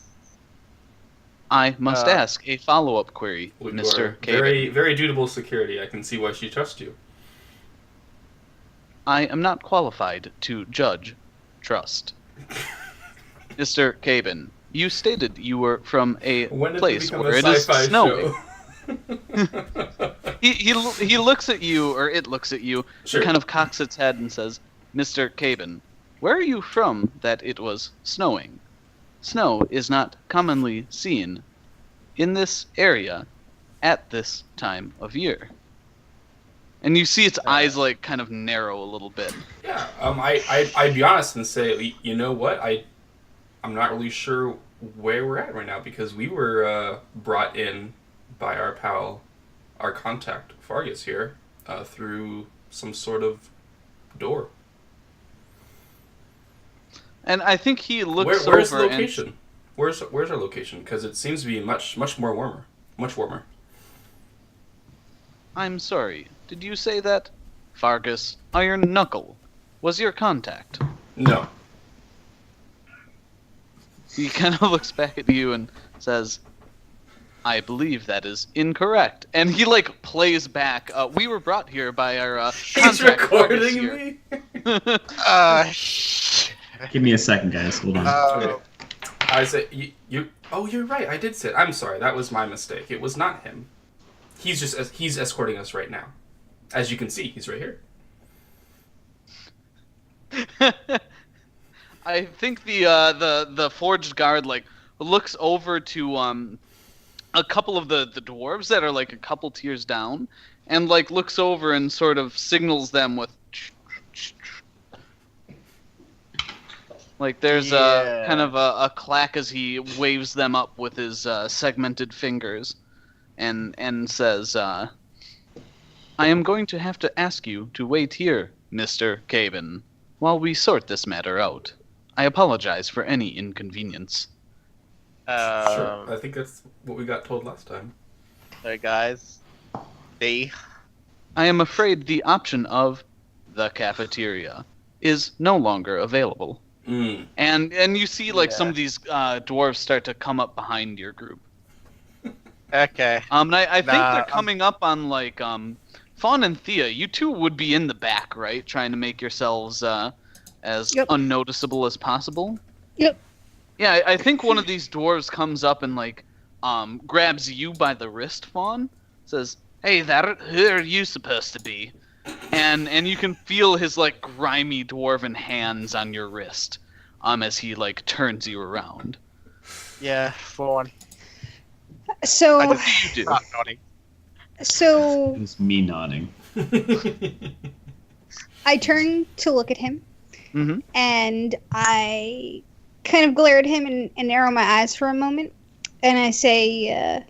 I must ask a follow-up query, You are Mr. Caven. very, very dutiable security. I can see why she trusts you. I am not qualified to judge trust. Mr. Caven, you stated you were from a When did place it become where a it is sci-fi snowing. show? He looks at you, or it looks at you, Sure. kind of cocks its head and says, Mr. Caven, where are you from that it was snowing? Snow is not commonly seen in this area at this time of year. And you see its eyes like kind of narrow a little bit. Yeah, I'd be honest and say, you know what, I'm not really sure where we're at right now because we were brought in by our pal, our contact Fargus here, through some sort of door. And I think he looks Where's the over location? Where's our location? Because it seems to be much more warmer, much warmer. I'm sorry, did you say that Fargus Iron Knuckle was your contact? No. He kind of looks back at you and says, I believe that is incorrect. And he, like, plays back. We were brought here by our He's contact Fargus recording here. me. Give me a second, guys. Hold on. Okay. I said you. Oh, you're right. I did say it. I'm sorry. That was my mistake. It was not him. He's escorting us right now. As you can see, he's right here. I think the forged guard like looks over to a couple of the dwarves that are like a couple tiers down, and like looks over and sort of signals them with like there's a kind of a clack as he waves them up with his segmented fingers, and says, "I am going to have to ask you to wait here, Mr. Caben, while we sort this matter out. I apologize for any inconvenience." Sure. I think that's what we got told last time. Hey guys. D. I am afraid the option of the cafeteria is no longer available. Mm. And you see like some of these dwarves start to come up behind your group. Okay. And I think they're coming up on like Fawn and Thea. You two would be in the back, right? Trying to make yourselves as unnoticeable as possible. Yep. Yeah, I think one of these dwarves comes up and like grabs you by the wrist, Fawn. Says, "Hey, who are you supposed to be?" And you can feel his like grimy dwarven hands on your wrist, as he like turns you around. Yeah, Fawn. So What do you do? Stop nodding. So It was me nodding. I turn to look at him, Mm-hmm. and I kind of glare at him and narrow my eyes for a moment, and I say,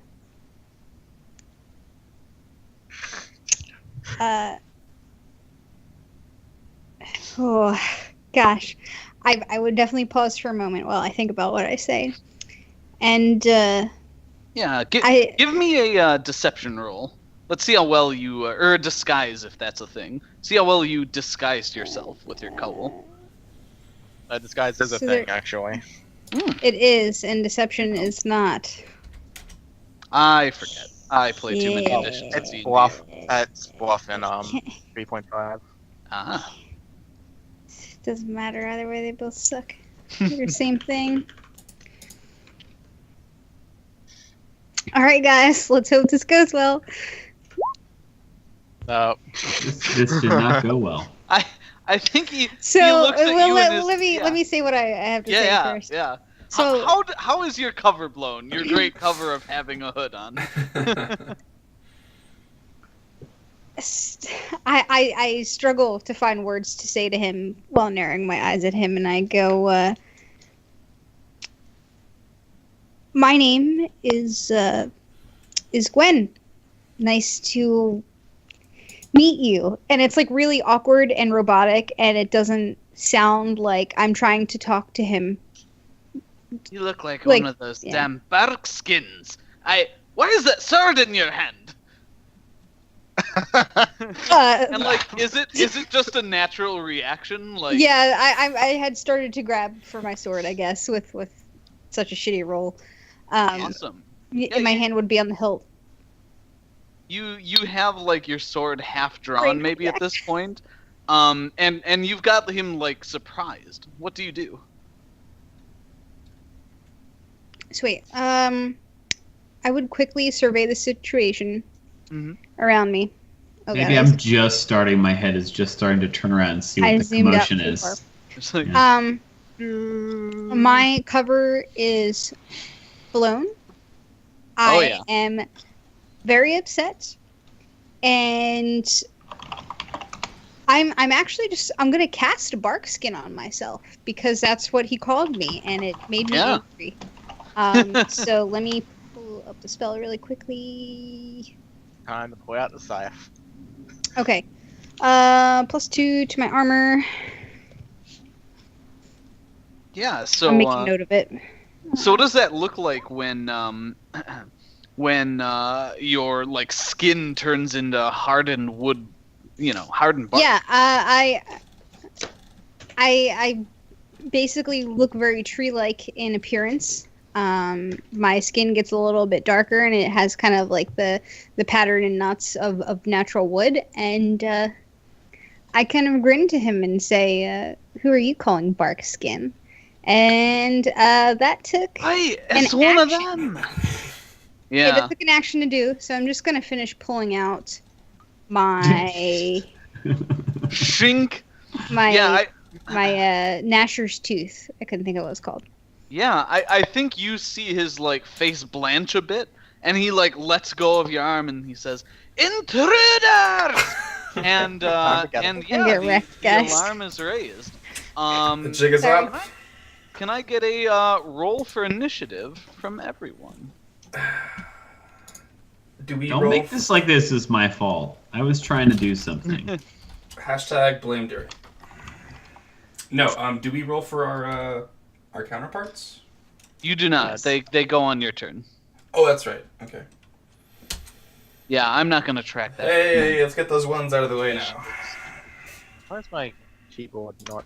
oh, gosh. I would definitely pause for a moment while I think about what I say. And, Yeah, give me a deception roll. Let's see how well you, or a disguise if that's a thing. See how well you disguised yourself with your cowl. Disguise is a So thing, there- actually. it is, and deception is not. I forget. I play too many Yeah. editions. of It's D&D. bluff. It's bluff in 3.5. Ah. Doesn't matter either way, they both suck. They're the same thing. Alright, guys, let's hope this goes well. No. This did not go well. I think he So, looks at you and is, let me say what I have to say yeah, first. yeah. So, How is your cover blown? Your great cover of having a hood on. I struggle to find words to say to him while narrowing my eyes at him, and I go, my name is Gwen. Nice to meet you. And it's like really awkward and robotic, and it doesn't sound like I'm trying to talk to him. You look like Like, one of those yeah. damn barkskins. Why is that sword in your hand? And like, is it just a natural reaction? Like, Yeah, I had started to grab for my sword, I guess, with such a shitty roll. awesome. And my hand would be on the hilt. You have like your sword half drawn Right. maybe at this point, and you've got him like surprised. What do you do? Sweet. I would quickly survey the situation Mhm. around me. Oh, Maybe God, I'm just starting. My head is just starting to turn around and see I what the zoomed out commotion too is. far. It's like, Yeah. My cover is blown. Oh, I yeah. am very upset, and I'm actually I'm gonna cast a bark skin on myself because that's what he called me, and it made me Yeah. angry. So let me pull up the spell really quickly. Time to pull out the scythe. Okay. +2 to my armor. yeah. So I'm making note of it. So what does that look like when when your like skin turns into hardened wood, hardened bark? Yeah, I basically look very tree-like in appearance. My skin gets a little bit darker, and it has kind of like the pattern and knots of natural wood. And I kind of grin to him and say, "Who are you calling Barkskin?" And that took It's an one action. of them. Yeah, Yeah. that took an action to do. So I'm just gonna finish pulling out my Shink. my Yeah, my Gnasher's tooth. I couldn't think of what it was called. I think you see his like face blanch a bit, and he like lets go of your arm and he says, "Intruders!" and Get yeah, wrecked, the guys. alarm is raised. The jig is sorry. up. Can I get a roll for initiative from everyone? Do we Don't roll make this like this is my fault. I was trying to do something. hashtag blame Dury? No. Do we roll for our counterparts? You do not. Yes. They go on your turn. Oh, that's right. Okay. Yeah, I'm not gonna track that. Hey, let's get those ones out of the way now. Why is my keyboard not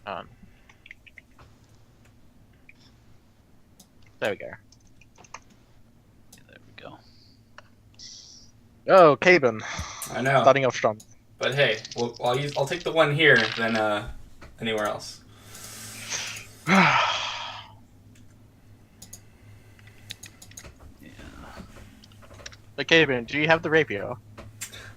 on? There we go. There we go. Oh, Caben. I know. Starting off strong. But hey, I'll take the one here than anywhere else. Okay, Caben, do you have the rapier?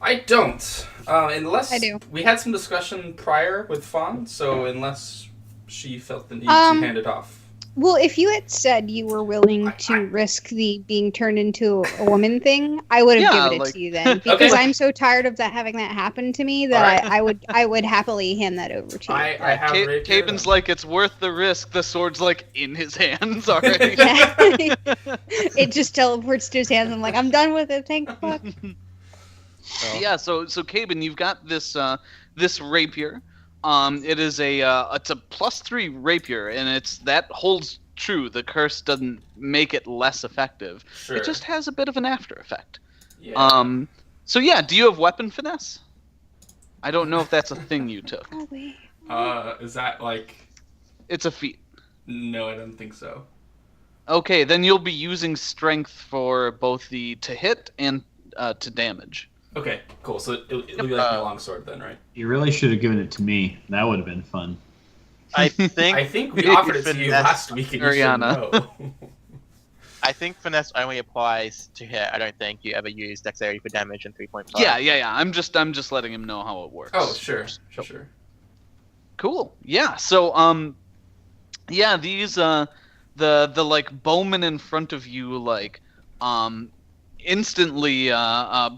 I don't. Unless I do. We had some discussion prior with Fawn, so unless she felt the need to hand it off. Well, if you had said you were willing to risk the being turned into a woman thing, I would have Yeah, given it like- to you then, because Okay. I'm so tired of having that happen to me that Alright. I would happily hand that over to you. I have rapier. Caben's like, it's worth the risk. The sword's like in his hands already. Yeah. It just teleports to his hands. I'm like, I'm done with it. Thank fuck. Oh. Yeah, so Caben, you've got this this rapier. It is it's a +3 rapier, and that holds true. The curse doesn't make it less effective. Sure. It just has a bit of an after effect. Yeah. So yeah, do you have weapon finesse? I don't know if that's a thing you took. Oh, wait. Is that like? It's a feat. No, I don't think so. Okay, then you'll be using strength for both the to hit and to damage. Okay, cool. So it'll be like my longsword then, right? You really should have given it to me. That would have been fun. I think I think we offered it to you Finesse- last week, and you should Ariana. know. I think finesse only applies to hit. I don't think you ever use dexterity for damage in 3.5. Yeah. I'm just letting him know how it works. Oh, sure. Cool. Yeah. So yeah, these the like bowman in front of you like instantly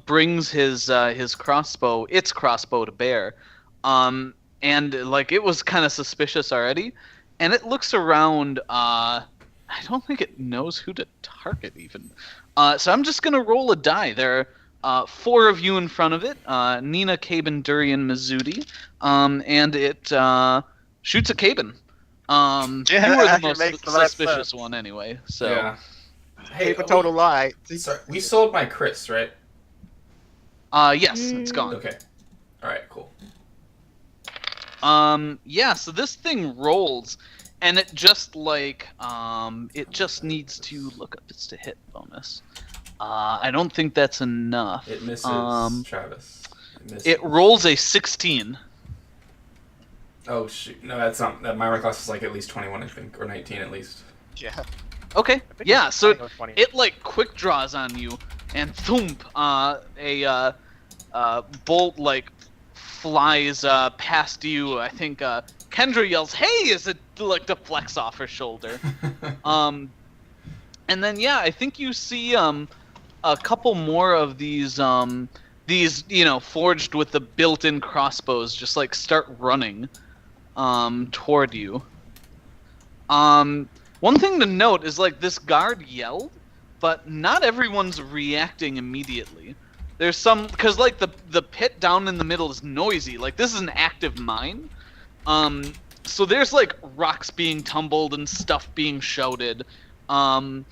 brings his crossbow, its crossbow to bear. And like it was kind of suspicious already, and it looks around. I don't think it knows who to target even. So I'm just gonna roll a die. There are 4 of you in front of it: Nina, Caben, Durian, Mizudi, and it shoots at Caben. Yeah, you were the it most makes the right suspicious sense. one anyway. So Yeah. Hey, Paper total lie. Sorry, we sold my Chris, right? yes, it's gone. Okay. All right. Cool. Yeah, so this thing rolls, and it just like it just needs to look up its to hit bonus. I don't think that's enough. It misses Travis. Misses. It rolls a 16. Oh shoot! No, that's not. That my armor class is like at least 21, I think, or 19 at least. Yeah. Okay. I think Yeah, it's so 20. it like quick draws on you, and thump, a bolt like flies past you. I think Kendra yells, "Hey!" as it like deflects off her shoulder. And then yeah, I think you see a couple more of these forged with the built-in crossbows just like start running toward you. One thing to note is like this guard yelled, but not everyone's reacting immediately. There's some, because like the pit down in the middle is noisy. Like this is an active mine. So there's like rocks being tumbled and stuff being shouted. And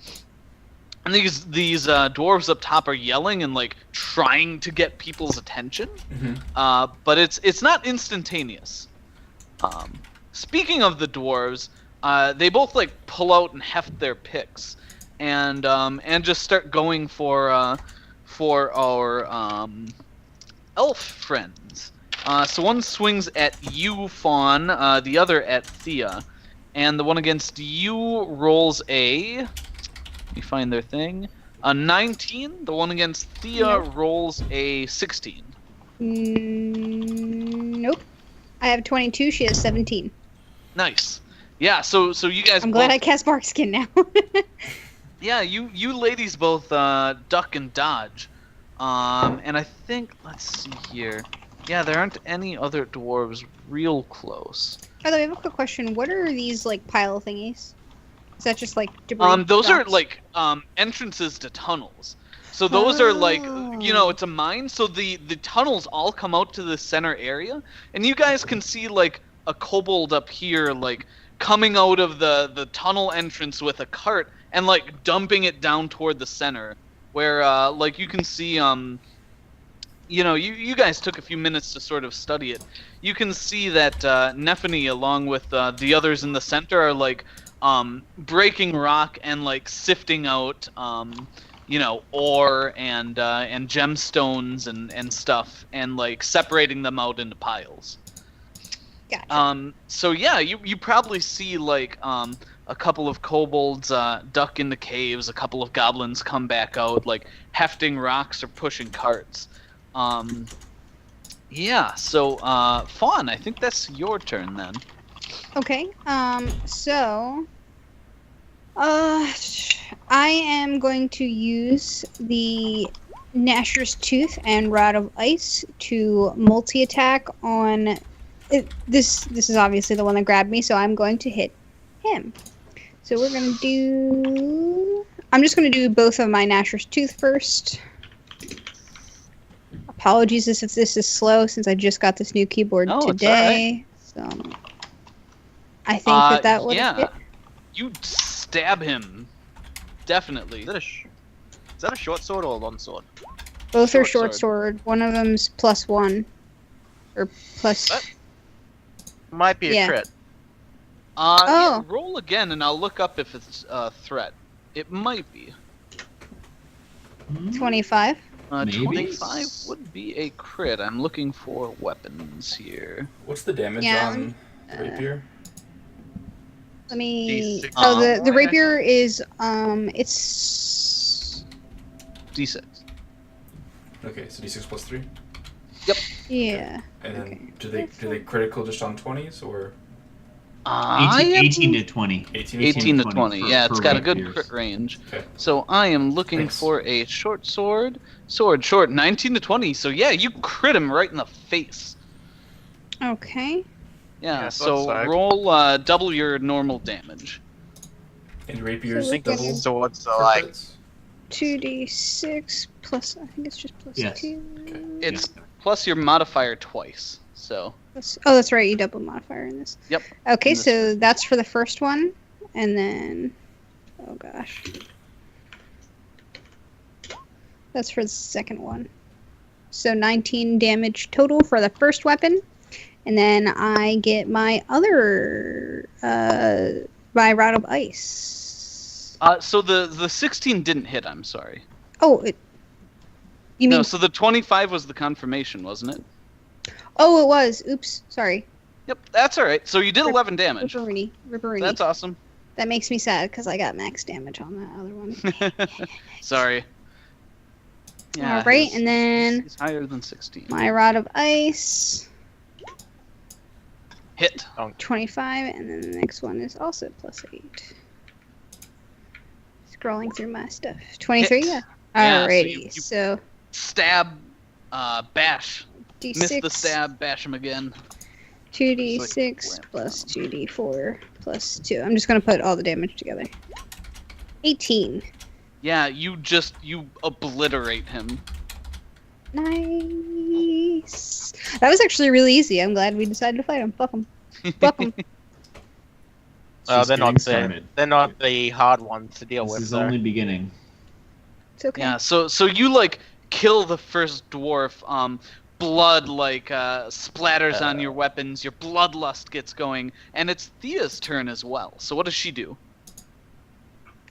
these dwarves up top are yelling and like trying to get people's attention. Mm-hmm. But it's not instantaneous. Speaking of the dwarves, they both like pull out and heft their picks, and just start going for our elf friends. So one swings at you, Fawn, the other at Thea. And the one against you rolls a... Let me find their thing. A 19. The one against Thea rolls a 16. Nope. I have 22. She has 17. Nice. Yeah, so you guys I'm glad I cast Barkskin now. Yeah, you ladies both duck and dodge. And I think, let's see here. Yeah, there aren't any other dwarves real close. By the way, I have a quick question. What are these, like, pile thingies? Is that just, like, debris? Those are, rocks? like, entrances to tunnels. So those are, like, you know, Oh. it's a mine, so the tunnels all come out to the center area. And you guys can see, like, a kobold up here, like, coming out of the tunnel entrance with a cart and, like, dumping it down toward the center. Where, like, you can see, you know, you guys took a few minutes to sort of study it. You can see that Nephany, along with the others in the center, are like breaking rock and like sifting out, you know, ore and gemstones and stuff, and like separating them out into piles. Gotcha. So yeah, you probably see like a couple of kobolds duck into caves, a couple of goblins come back out, like hefting rocks or pushing carts. Yeah, so Fawn, I think that's your turn then. Okay, so... I am going to use the Gnasher's Tooth and Rod of Ice to multi-attack on... This is obviously the one that grabbed me, so I'm going to hit him. So we're going to do... I'm just going to do both of my Gnasher's Tooth first. Apologies if this is slow, since I just got this new keyboard today. So I think that would yeah. hit. You stab him. Definitely. Is that a short sword or a long sword? Both are Short short sword. One of them's +1. Or plus... What? Might be a Yeah. crit. Oh. Yeah, roll again and I'll look up if it's a threat. It might be. 25. Maybe. 25 would be a crit. I'm looking for weapons here. What's the damage Yeah, on rapier? Let me... D6. Oh, the Alright. rapier is, it's... D6. Okay, so d6 plus 3. Yeah. And then Okay. do they critical just on 20s or 18 to 20. 18 to 20. for- Yeah, it's for got a good rapiers. crit range. Okay. So I am looking Thanks. for a short sword. Short. 19 to 20. So yeah, you crit him right in the face. Okay. Yeah, Yeah, so that's roll double your normal damage. and rapiers So I think the Okay. double swords are like crits? 2d6 plus... I think it's just plus Yes. 2. Okay. It's plus your modifier twice. So Oh, that's right. You double modifier in this. Yep. Okay, In this so that's for the first one. And then... Oh, gosh. That's for the second one. So 19 damage total for the first weapon. And then I get my other... my Rod of Ice. so the 16 didn't hit, I'm sorry. Oh, you mean... No, so the 25 was the confirmation, wasn't it? Oh, it was. Oops. Sorry. Yep, that's all right. So you did 11 damage. Ripperini. That's awesome. That makes me sad because I got max damage on that other one. Sorry. All right, and then he's higher than 16. my Rod of Ice, Hit. 25, and then the next one is also +8. Scrolling through my stuff. 23, Hit. yeah. Yeah, so Alrighty, you- so Stab. Bash. D6. Miss the stab. Bash him again. 2d6 plus 2d4 plus 2. I'm just going to put all the damage together. 18. Yeah, you obliterate him. Nice. That was actually really easy. I'm glad we decided to fight him. Fuck him. Fuck him. Just they're getting not started. they're not the hard ones to deal This with. is though. only beginning. It's okay. Yeah, so you like kill the first dwarf. Blood like splatters on your weapons. Your bloodlust gets going, and it's Thea's turn as well. So what does she do?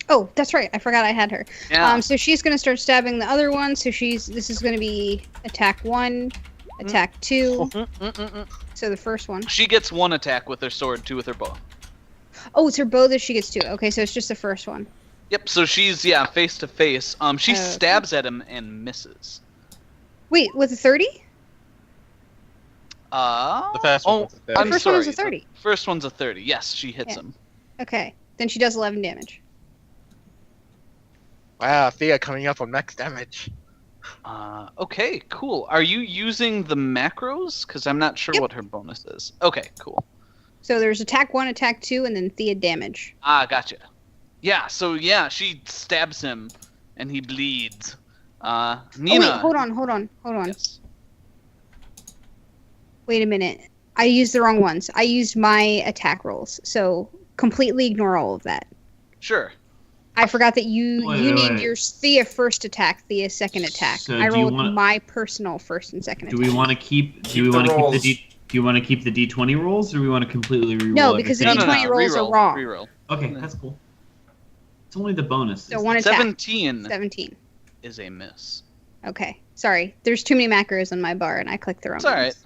Oh, that's right. I forgot I had her. Yeah. So she's gonna start stabbing the other one. So this is gonna be attack 1, Attack 2. So the first one. She gets 1 attack with her sword, 2 with her bow. Oh, it's her bow that she gets 2. Okay, so it's just the first one. Yep, so she's, face to face. She stabs at him and misses. Wait, with a 30? The first one. I'm The first sorry. one was a 30. The first one's a 30. Yes, she hits him. Okay, then she does 11 damage. Wow, Thea coming up on max damage. Okay, cool. Are you using the macros? Because I'm not sure Yep. what her bonus is. Okay, cool. So there's attack 1, attack 2, and then Thea damage. Gotcha. Yeah, so she stabs him, and he bleeds. Nina. Oh, wait, hold on. Yes. Wait a minute. I used the wrong ones. I used my attack rolls, so completely ignore all of that. Sure. I forgot that you Wait, named wait. your Thea first attack, Thea second attack. So I do you rolled wanna- my personal first and second Do attack. we want to keep? Keep Do we the want to keep rolls. the Do you want to keep the D20 rolls, or do we want to completely reroll? No, because the everything? D20 rolls are reroll, wrong. Reroll. Okay, that's cool. It's only the bonus. So one attack. 17 17. is a miss. Okay. Sorry. There's too many macros on my bar, and I clicked the wrong It's all right. ones.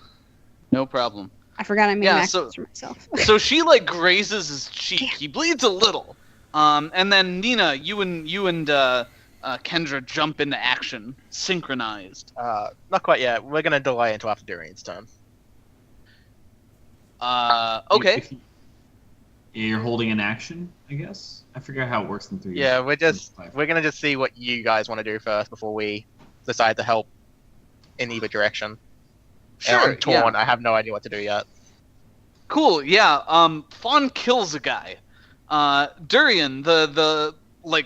No problem. I forgot I made Yeah, macros so- for myself. So she grazes his cheek. He bleeds a little. And then Nina, you and Kendra jump into action, synchronized. Not quite yet. We're gonna delay until after Durian's turn. Okay. You're holding an action, I guess. I forget how it works in 3. Yeah, we're gonna just see what you guys want to do first before we decide to help in either direction. Sure. I'm torn. Yeah. I have no idea what to do yet. Cool. Yeah. Fawn kills a guy. Durian, the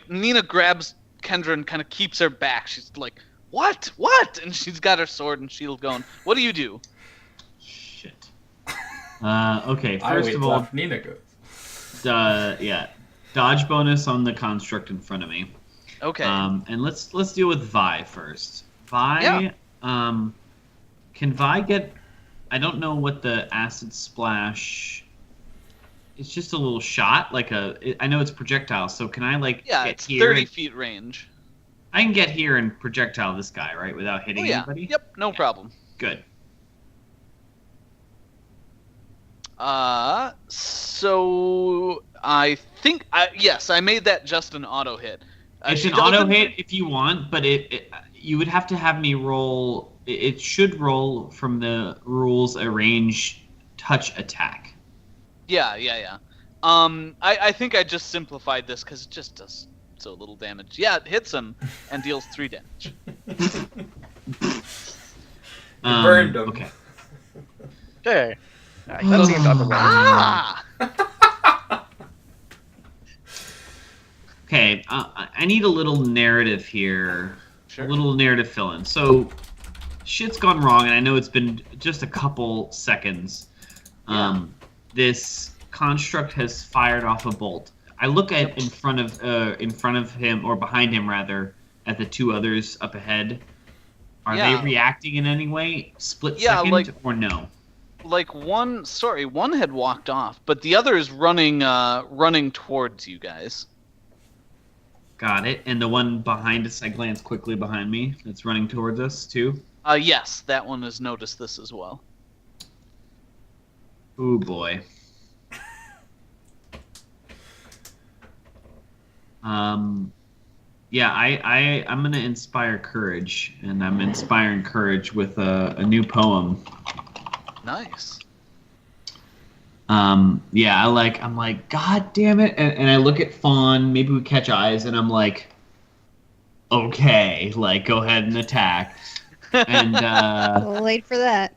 Nina grabs Kendra and kind of keeps her back. She's like, "What? What?" And she's got her sword and shield going. What do you do? Shit. Okay. I First wait of till all, after Nina goes. dodge bonus on the construct in front of me. Okay. And let's deal with Vi first. Vi. Yeah. Can Vi get? I don't know what the acid splash. It's just a little shot, I know it's projectile. So can I yeah, get it's here? 30 feet range. I can get here and projectile this guy, right, without hitting Oh yeah. anybody. Yep. No problem. Good. So I think yes, I made that just an auto hit. It's she an auto doesn't- hit if you want, but you would have to have me roll. It should roll from the rules a range touch attack. Yeah. I think I just simplified this because it just does so little damage. Yeah, it hits him and deals 3 damage. Burned him. Okay. Sure. That seems otherwise. Ah! Okay. I need a little narrative here. Sure. A little narrative fill-in. So, shit's gone wrong, and I know it's been just a couple seconds. This construct has fired off a bolt. I look at in front of him, or behind him rather, at the 2 others up ahead. Are Yeah. they reacting in any way? Split Yeah, second or no? One had walked off, but the other is running towards you guys. Got it. And the one behind us, I glance quickly behind me. That's running towards us too. Yes, that one has noticed this as well. Ooh boy. Yeah, I'm gonna inspire courage, and I'm inspiring courage with a new poem. Nice. Yeah, I'm like, God damn it, and I look at Fawn. Maybe we catch eyes, and I'm like, okay, go ahead and attack. And A little late for that.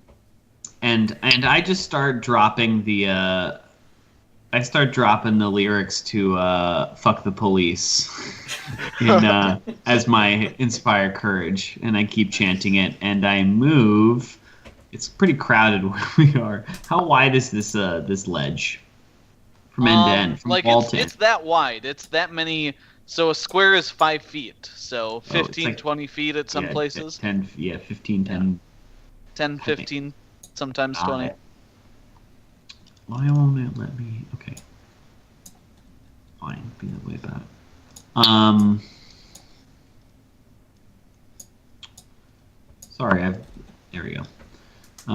and I just start dropping the lyrics to "Fuck the Police" as my inspire courage, and I keep chanting it, and I move. It's pretty crowded where we are. How wide is this ledge? From end to end, from wall to end. It's that wide. It's that many. So a square is 5 feet. So 15, 20 feet at some places. 10, 15, 10. 10, 15, sometimes 20. Why won't it let me? Okay. Fine, be that way about it. Sorry, there we go.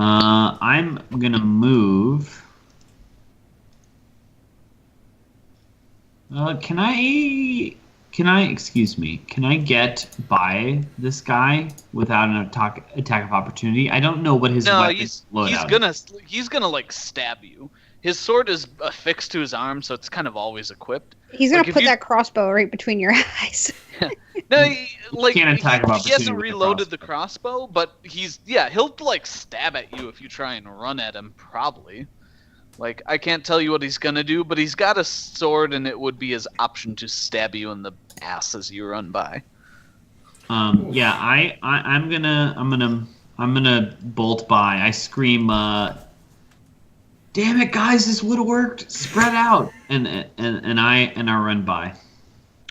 I'm gonna move. Can I? Excuse me. Can I get by this guy without an attack of opportunity? I don't know what his weapons loadout is. He's gonna like stab you. His sword is affixed to his arm, so it's kind of always equipped. He's gonna put that crossbow right between your eyes. No, can't attack of he hasn't opportunity with the reloaded the crossbow, but he'll like stab at you if you try and run at him, probably. Like, I can't tell you what he's gonna do, but he's got a sword, and it would be his option to stab you in the ass as you run by. Yeah, I'm gonna bolt by. I scream, "Damn it, guys! This would have worked. Spread out!" And I run by.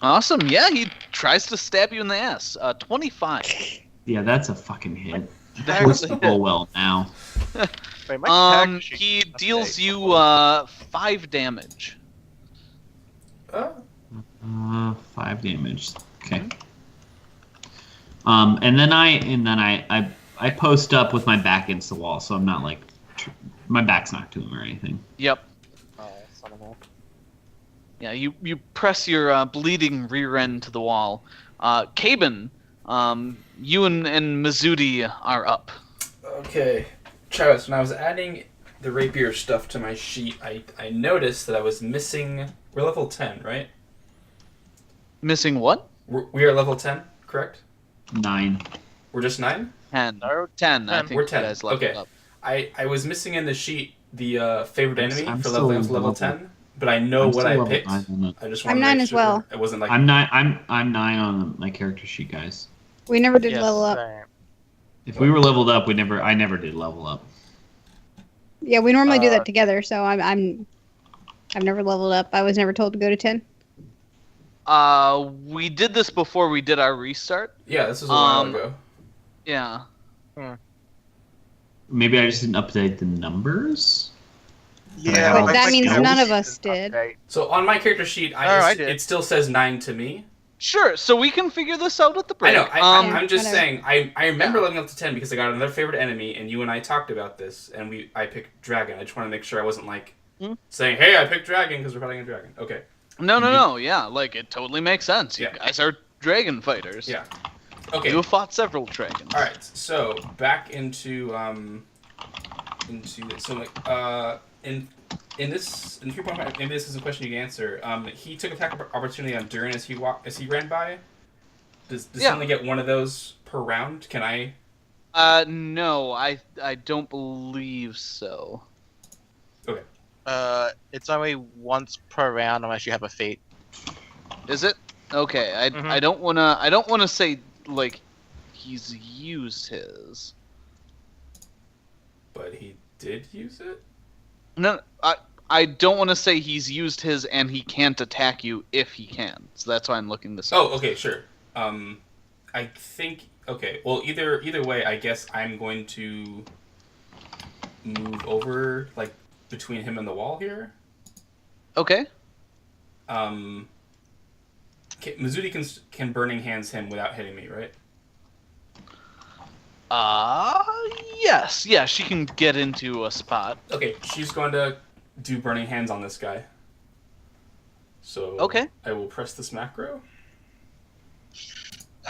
Awesome. Yeah, he tries to stab you in the ass. 25. Yeah, that's a fucking hit. That's a That hit. roll well now. Wait, my character sheet He doesn't deals say. you 5 damage. 5 damage. Okay. And then I post up with my back against the wall, so I'm not like my back's not to him or anything. Yep. Oh, son of a... Yeah, you press your bleeding rear end to the wall. Kaben, you and Mizudi are up. Okay. Travis, when I was adding the rapier stuff to my sheet, I noticed that I was missing... We're level 10, right? Missing what? We are level 10, correct? 9. We're just 9? 10. Or 10, I 10. think We're you 10. guys leveled Okay. up. I was missing in the sheet the favorite enemy I'm for still level 10, but I know I'm what still I level picked. 9 on it. I just I'm wanted to 9 make as sure well. it wasn't like... I'm 9 on my character sheet, guys. We never did Yes, level up. same. If we were leveled up, I never did level up. Yeah, we normally do Uh, that together. So I've never leveled up. I was never told to go to 10. We did this before we did our restart. Yeah, this was a while Um, ago. Yeah. Maybe I just didn't update the numbers. Yeah, But like that my means character none of sheet us doesn't did. update. So on my character sheet, I did. it still says 9 to me. Sure, so we can figure this out at the I break. know. Yeah, I'm just whatever. saying. I remember leveling up to 10 because I got another favorite enemy, and you and I talked about this, and I picked dragon. I just want to make sure I wasn't like saying, "Hey, I picked dragon" because we're fighting a dragon. Okay. No, yeah, like, it totally makes sense. You Yeah. guys are dragon fighters. Yeah. Okay. You have fought several dragons. All right. So back into so like in 3.5, maybe this is a question you can answer. He took attack opportunity on Durin as he ran by. Does he Yeah. only get one of those per round? Can I? No, I don't believe so. Okay. It's only once per round unless you have a feat. Is it? Okay, Mhm. I don't wanna say like he's used his. But he did use it. No, I don't want to say he's used his and he can't attack you if he can. So that's why I'm looking this up. Oh, okay, sure. I think okay. Well, either way, I guess I'm going to move over like between him and the wall here. Okay. Mizudi can burning hands him without hitting me, right? Yes. Yeah, she can get into a spot. Okay, she's going to do burning hands on this guy. So Okay. I will press this macro.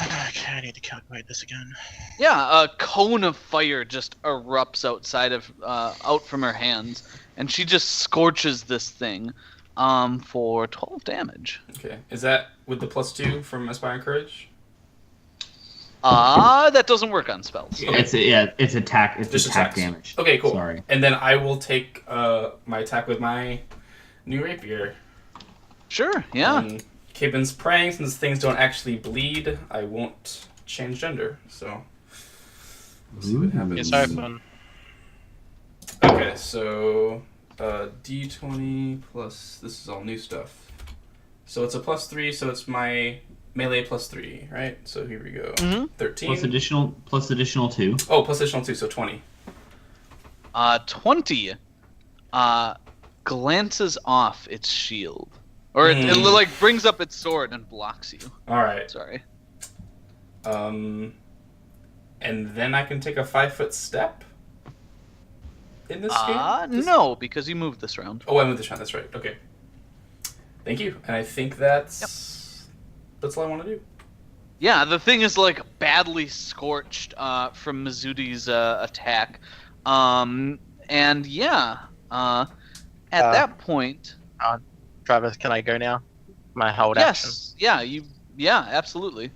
Okay, I need to calculate this again. Yeah, a cone of fire just erupts out from her hands, and she just scorches this thing for 12 damage. Okay, is that with the +2 from Aspiring Courage? That doesn't work on spells. Yeah. It's attack. It's Just attack attacks. damage. Okay, cool. Sorry. And then I will take my attack with my new rapier. Sure, yeah. And Kaben's praying since things don't actually bleed. I won't change gender, so we'll see what happens. It's open. Okay, so D20 plus this is all new stuff. So it's a +3, so it's my melee +3, right? So here we go. Mhm. 13. Plus additional 2. Oh, plus additional 2, so 20. 20 glances off its shield. Or it like brings up its sword and blocks you. All right. Sorry. And then I can take a 5-foot step. in this game? No, because you moved this round. Oh, I moved this round. That's right. Okay. Thank you. And I think that's all I want to do. Yeah, the thing is like badly scorched from Mizuti's attack, and yeah, at that point, Travis, can I go now? My hold yes, yeah, absolutely.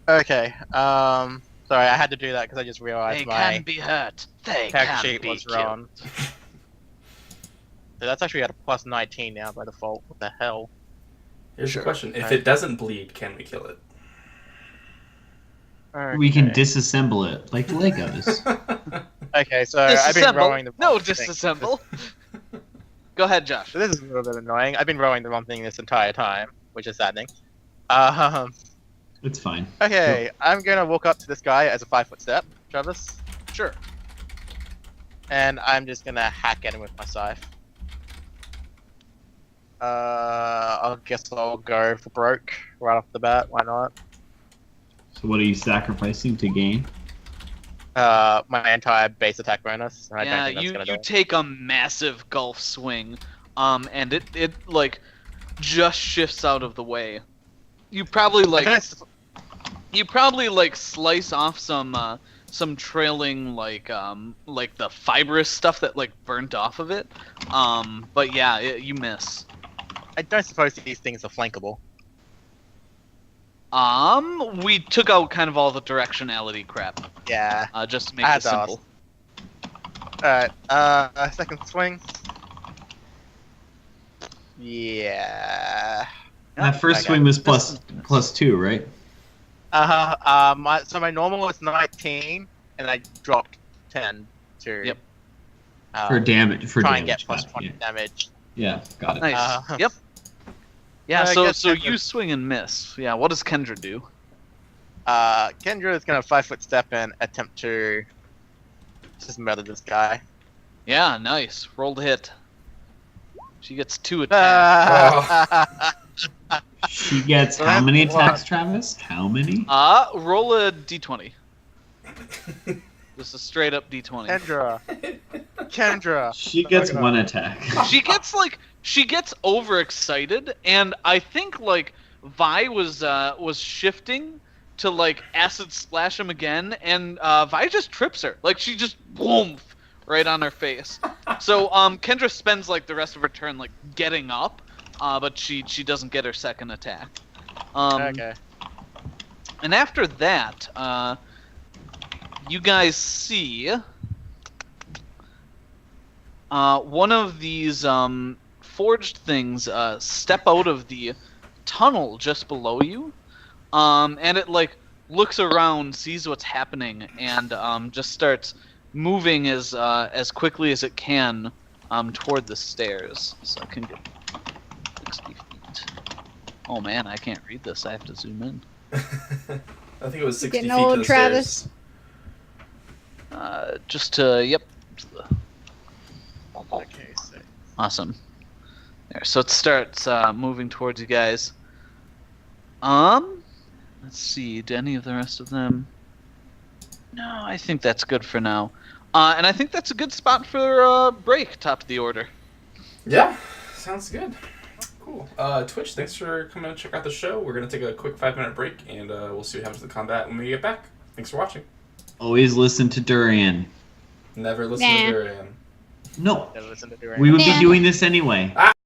action. Okay. Sorry, I had to do that because I just realized They my can be hurt. They character can sheet be was killed. wrong. So that's actually at a plus 19 now by default. What the hell? Here's Sure. the question: if Right. it doesn't bleed, can we kill it? We can Okay. disassemble it like Legos. Okay, so I've been Disassemble. rolling the No, wrong thing. disassemble. Go ahead, Josh. So this is a little bit annoying. I've been rolling the wrong thing this entire time, which is saddening. Um, It's fine. okay, I'm gonna walk up to this guy as a 5-foot step, Travis, Sure. and I'm just gonna hack at him with my scythe. I guess I'll go for broke right off the bat. Why not? So what are you sacrificing to gain? My entire base attack bonus. And I don't Yeah, think that's gonna do you it. take a massive gulf swing, and it like just shifts out of the way. You probably like slice off some trailing like the fibrous stuff that like burnt off of it. But yeah, you miss. I don't suppose these things are flankable. We took out kind of all the directionality crap, Yeah. just to make I it had to ask. simple. Alright, second swing. Yeah. That first Okay. swing was plus 2, right? So my normal was 19, and I dropped 10 to Yep. For damage. For try damage. and get plus got it, 20 damage. Yeah, got it. Nice. Yep. Yeah. I So guess so Kendra- you swing and miss. Yeah. What does Kendra do? Kendra is gonna 5-foot step and attempt to just murder this guy. Yeah. Nice. Roll to hit. She gets 2 attacks. She gets So how that's many one. attacks, Travis? How many? Roll a d20. Just a straight up d20. Kendra. She gets Okay. one attack. She gets overexcited, and I think like Vi was shifting to like acid splash him again, and Vi just trips her. Like she just boom right on her face. So Kendra spends like the rest of her turn like getting up, but she doesn't get her second attack. Okay. And after that, you guys see one of these forged things step out of the tunnel just below you, and it like looks around, sees what's happening, and just starts moving as quickly as it can toward the stairs. So I can get 60 feet. Oh man, I can't read this. I have to zoom in. I think it was 60 Getting feet old, to the Travis. stairs. Just to yep. Okay, so Awesome. There, so it starts moving towards you guys. Let's see. Do any of the rest of them? No, I think that's good for now. And I think that's a good spot for break, top of the order. Yeah, sounds good. Cool. Twitch, thanks for coming to check out the show. We're going to take a quick 5-minute break, and we'll see what happens to the combat when we get back. Thanks for watching. Always listen to Durian. Never listen Nah. to Durian. No, never listen to Duran. we would Nah. be doing this anyway.